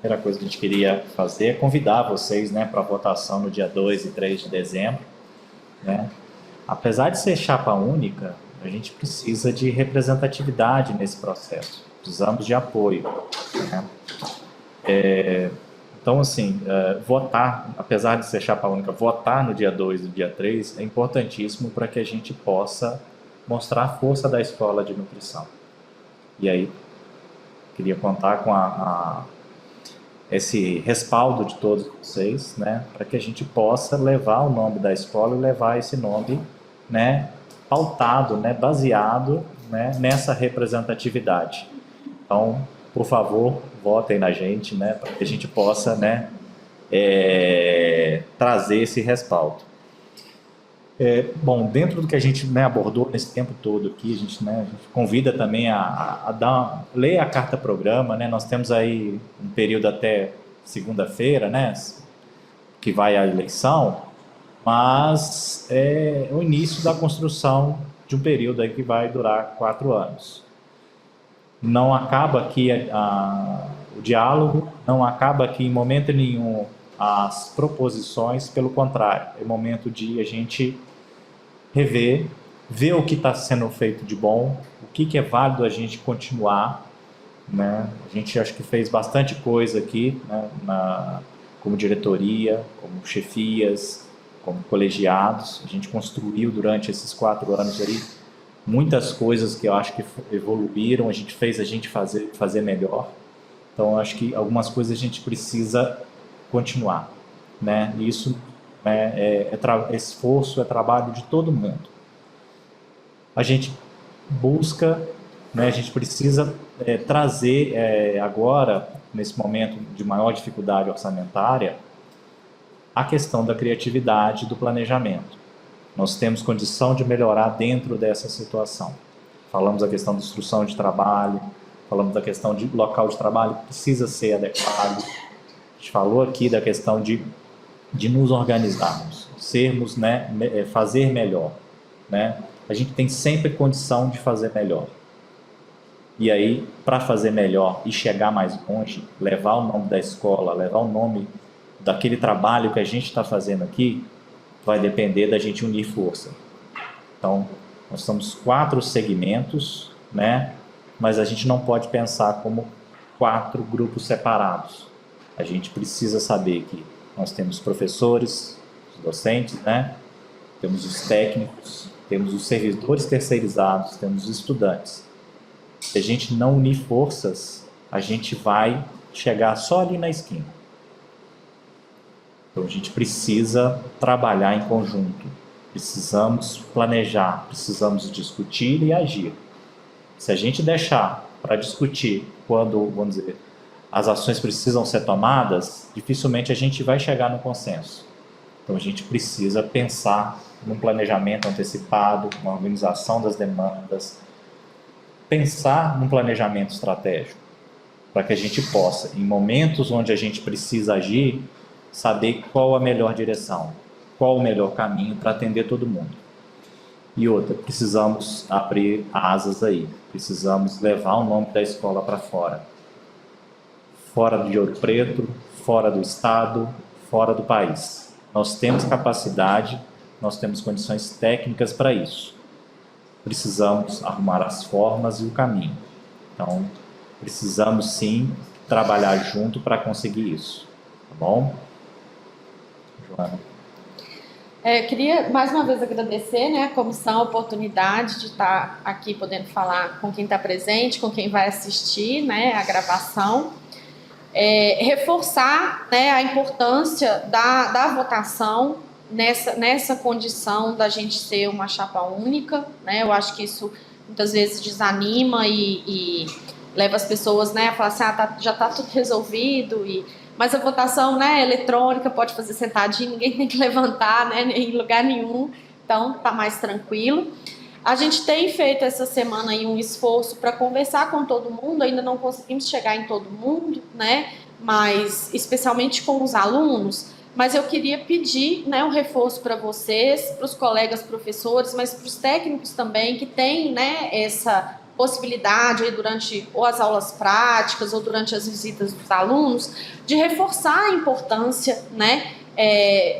primeira coisa que a gente queria fazer é convidar vocês, né, para a votação no dia 2 e 3 de dezembro. Né? Apesar de ser chapa única, a gente precisa de representatividade nesse processo, precisamos de apoio. Né? Então, assim, votar, apesar de ser chapa única, votar no dia 2 e no dia 3 é importantíssimo para que a gente possa mostrar a força da escola de nutrição. E aí, queria contar com esse respaldo de todos vocês, né, para que a gente possa levar o nome da escola e levar esse nome, né, pautado, né, baseado, né, nessa representatividade. Então, por favor, votem na gente, né, para que a gente possa, né, trazer esse respaldo. Bom, dentro do que a gente, né, abordou nesse tempo todo aqui, a gente convida também a ler a carta programa, né? Nós temos aí um período até segunda-feira, né, que vai à eleição, mas é o início da construção de um período aí que vai durar 4 anos. Não acaba aqui o diálogo, não acaba aqui em momento nenhum as proposições, pelo contrário, é momento de a gente rever, ver o que está sendo feito de bom, o que é válido a gente continuar, né? A gente acho que fez bastante coisa aqui, né, como diretoria, como chefias, como colegiados. A gente construiu durante esses 4 anos aí muitas coisas que eu acho que evoluíram, a gente fez a gente fazer melhor. Então, eu acho que algumas coisas a gente precisa continuar, né? E isso, né, esforço, é trabalho de todo mundo. A gente busca, né, a gente precisa trazer agora, nesse momento de maior dificuldade orçamentária, a questão da criatividade, do planejamento. Nós temos condição de melhorar dentro dessa situação. Falamos da questão da instrução de trabalho, falamos da questão de local de trabalho que precisa ser adequado. A gente falou aqui da questão de nos organizarmos, sermos, né, fazer melhor, né? A gente tem sempre condição de fazer melhor. E aí, para fazer melhor e chegar mais longe, levar o nome da escola, levar o nome daquele trabalho que a gente está fazendo aqui, vai depender da gente unir força. Então, nós somos 4 segmentos, né? Mas a gente não pode pensar como 4 grupos separados. A gente precisa saber que nós temos professores, os docentes, né? Temos os técnicos, temos os servidores terceirizados, temos os estudantes. Se a gente não unir forças, a gente vai chegar só ali na esquina. Então, a gente precisa trabalhar em conjunto, precisamos planejar, precisamos discutir e agir. Se a gente deixar para discutir quando, vamos dizer, as ações precisam ser tomadas, dificilmente a gente vai chegar no consenso. Então, a gente precisa pensar num planejamento antecipado, uma organização das demandas, pensar num planejamento estratégico, para que a gente possa, em momentos onde a gente precisa agir, saber qual a melhor direção, qual o melhor caminho para atender todo mundo. E outra, precisamos abrir asas aí, precisamos levar o nome da escola para fora. Fora de Ouro Preto, fora do estado, fora do país. Nós temos capacidade, nós temos condições técnicas para isso. Precisamos arrumar as formas e o caminho. Então, precisamos sim trabalhar junto para conseguir isso. Tá bom? Joana. Eu queria mais uma vez agradecer, né, a comissão, a oportunidade de estar aqui podendo falar com quem está presente, com quem vai assistir, né, a gravação. Reforçar, né, a importância da votação nessa condição da gente ser uma chapa única, né? Eu acho que isso muitas vezes desanima e leva as pessoas, né, a falar assim, já está tudo resolvido, mas a votação, né, eletrônica, pode fazer sentadinho, ninguém tem que levantar, né, em lugar nenhum, então está mais tranquilo. A gente tem feito essa semana aí um esforço para conversar com todo mundo, ainda não conseguimos chegar em todo mundo, né, mas especialmente com os alunos, mas eu queria pedir, né, um reforço para vocês, para os colegas professores, mas para os técnicos também, que têm, né, essa possibilidade aí durante ou as aulas práticas ou durante as visitas dos alunos, de reforçar a importância, né,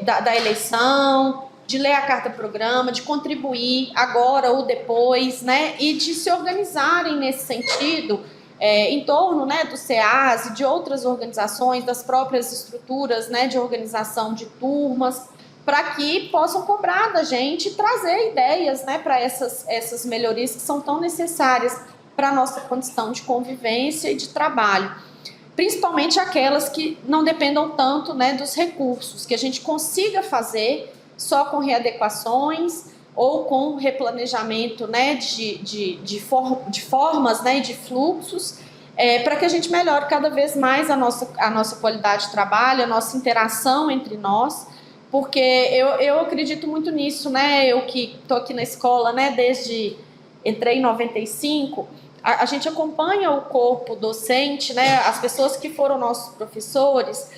da eleição, de ler a carta programa, de contribuir agora ou depois, né, e de se organizarem nesse sentido, em torno, né, do CEAS e de outras organizações, das próprias estruturas, né, de organização de turmas, para que possam cobrar da gente e trazer ideias, né, para essas melhorias que são tão necessárias para a nossa condição de convivência e de trabalho. Principalmente aquelas que não dependam tanto, né, dos recursos, que a gente consiga fazer só com readequações ou com replanejamento, né, de formas, né, de fluxos, para que a gente melhore cada vez mais a nossa qualidade de trabalho, a nossa interação entre nós, porque eu acredito muito nisso, né, eu que estou aqui na escola, né, entrei em 95, a gente acompanha o corpo docente, né, as pessoas que foram nossos professores,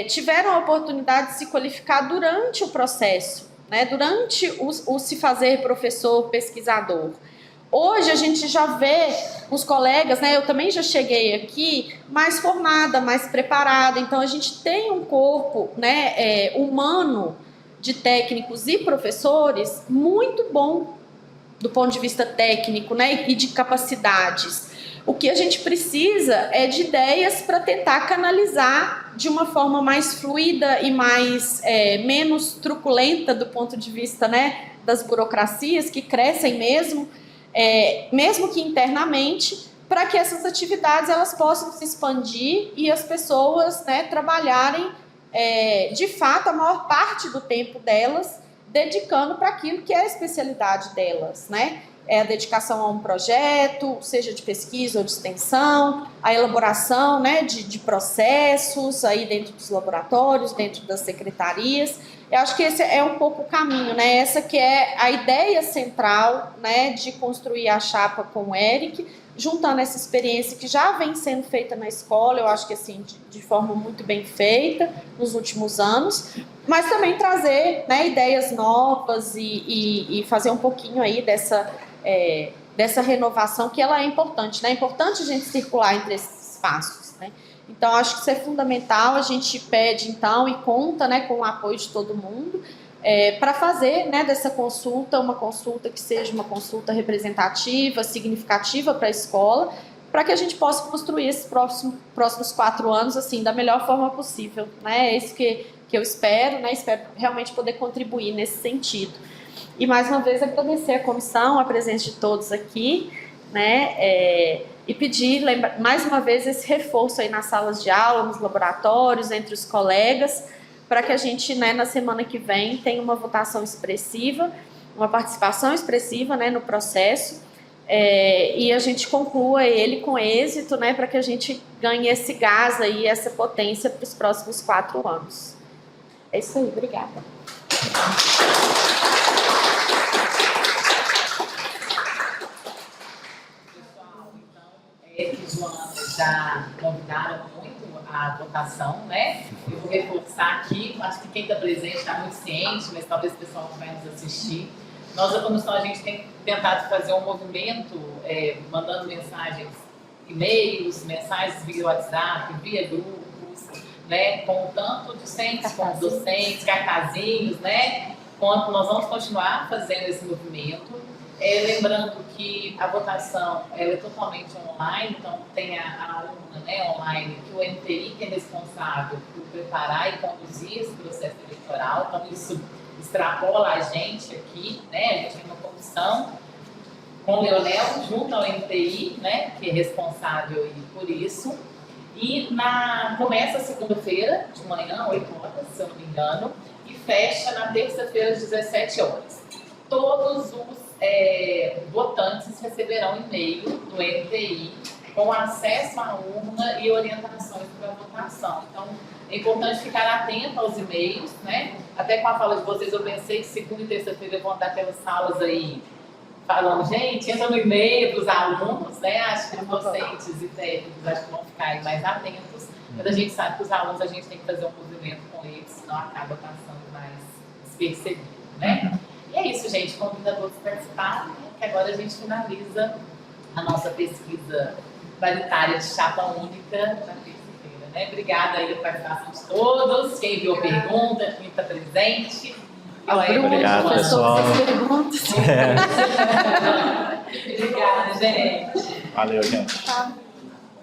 tiveram a oportunidade de se qualificar durante o processo, né, durante o se fazer professor, pesquisador. Hoje a gente já vê os colegas, né, eu também já cheguei aqui mais formada, mais preparada, então a gente tem um corpo, né, humano de técnicos e professores muito bom do ponto de vista técnico, né, e de capacidades. O que a gente precisa é de ideias para tentar canalizar de uma forma mais fluida e menos truculenta do ponto de vista, né, das burocracias que crescem mesmo que internamente, para que essas atividades elas possam se expandir e as pessoas, né, trabalharem de fato a maior parte do tempo delas dedicando para aquilo que é a especialidade delas, né? A dedicação a um projeto, seja de pesquisa ou de extensão, a elaboração, né, de processos aí dentro dos laboratórios, dentro das secretarias. Eu acho que esse é um pouco o caminho, né? Essa que é a ideia central, né, de construir a chapa com o Eric, juntando essa experiência que já vem sendo feita na escola, eu acho que assim, de forma muito bem feita nos últimos anos, mas também trazer, né, ideias novas e fazer um pouquinho aí dessa renovação, que ela é importante, né? É importante a gente circular entre esses espaços, né? Então, acho que isso é fundamental, a gente pede, então, e conta, né, com o apoio de todo mundo, para fazer, né, dessa consulta uma consulta que seja uma consulta representativa, significativa para a escola, para que a gente possa construir esses próximos 4 anos, assim, da melhor forma possível, né? É isso que eu espero, né? Espero realmente poder contribuir nesse sentido. E, mais uma vez, agradecer a comissão, a presença de todos aqui, né? E pedir, mais uma vez, esse reforço aí nas salas de aula, nos laboratórios, entre os colegas, para que a gente, né, na semana que vem, tenha uma votação expressiva, uma participação expressiva, né, no processo, e a gente conclua ele com êxito, né, para que a gente ganhe esse gás aí, essa potência para os próximos 4 anos. É isso aí, obrigada. Que Joana já convidaram muito a votação, né? Eu vou reforçar aqui, acho que quem está presente está muito ciente, mas talvez o pessoal que vai nos assistir. Nós, da comissão, a gente tem tentado fazer um movimento, mandando mensagens, e-mails, mensagens via WhatsApp, via grupos, né? Com tanto discentes como docentes, cartazinhos, né? Quanto nós vamos continuar fazendo esse movimento. Lembrando que a votação ela é totalmente online, então tem a urna, né, online, que o NTI que é responsável por preparar e conduzir esse processo eleitoral, então isso extrapola a gente aqui, né, a gente tem uma comissão com o Leonel junto ao NTI, né, que é responsável por isso, e começa segunda-feira de manhã, 8 horas, se eu não me engano, e fecha na terça-feira às 17 horas. Todos os votantes receberão e-mail do NTI com acesso à urna e orientações para a votação. Então, é importante ficar atento aos e-mails, né? Até com a fala de vocês, eu pensei que segunda e terça-feira vão dar aquelas salas aí falando, gente, entra no e-mail para os alunos, né? Acho que os docentes e técnicos acho que vão ficar aí mais atentos, mas a gente sabe que os alunos a gente tem que fazer um movimento com eles, senão acaba passando mais despercebido, né? E é isso, gente. Convido a todos a participar, né? Que agora a gente finaliza a nossa pesquisa paritária de chapa única na terça-feira, né? Obrigada aí pela participação de todos. Quem enviou pergunta, quem está presente. Obrigado, pessoal. Obrigada, gente. Valeu, gente. Tá.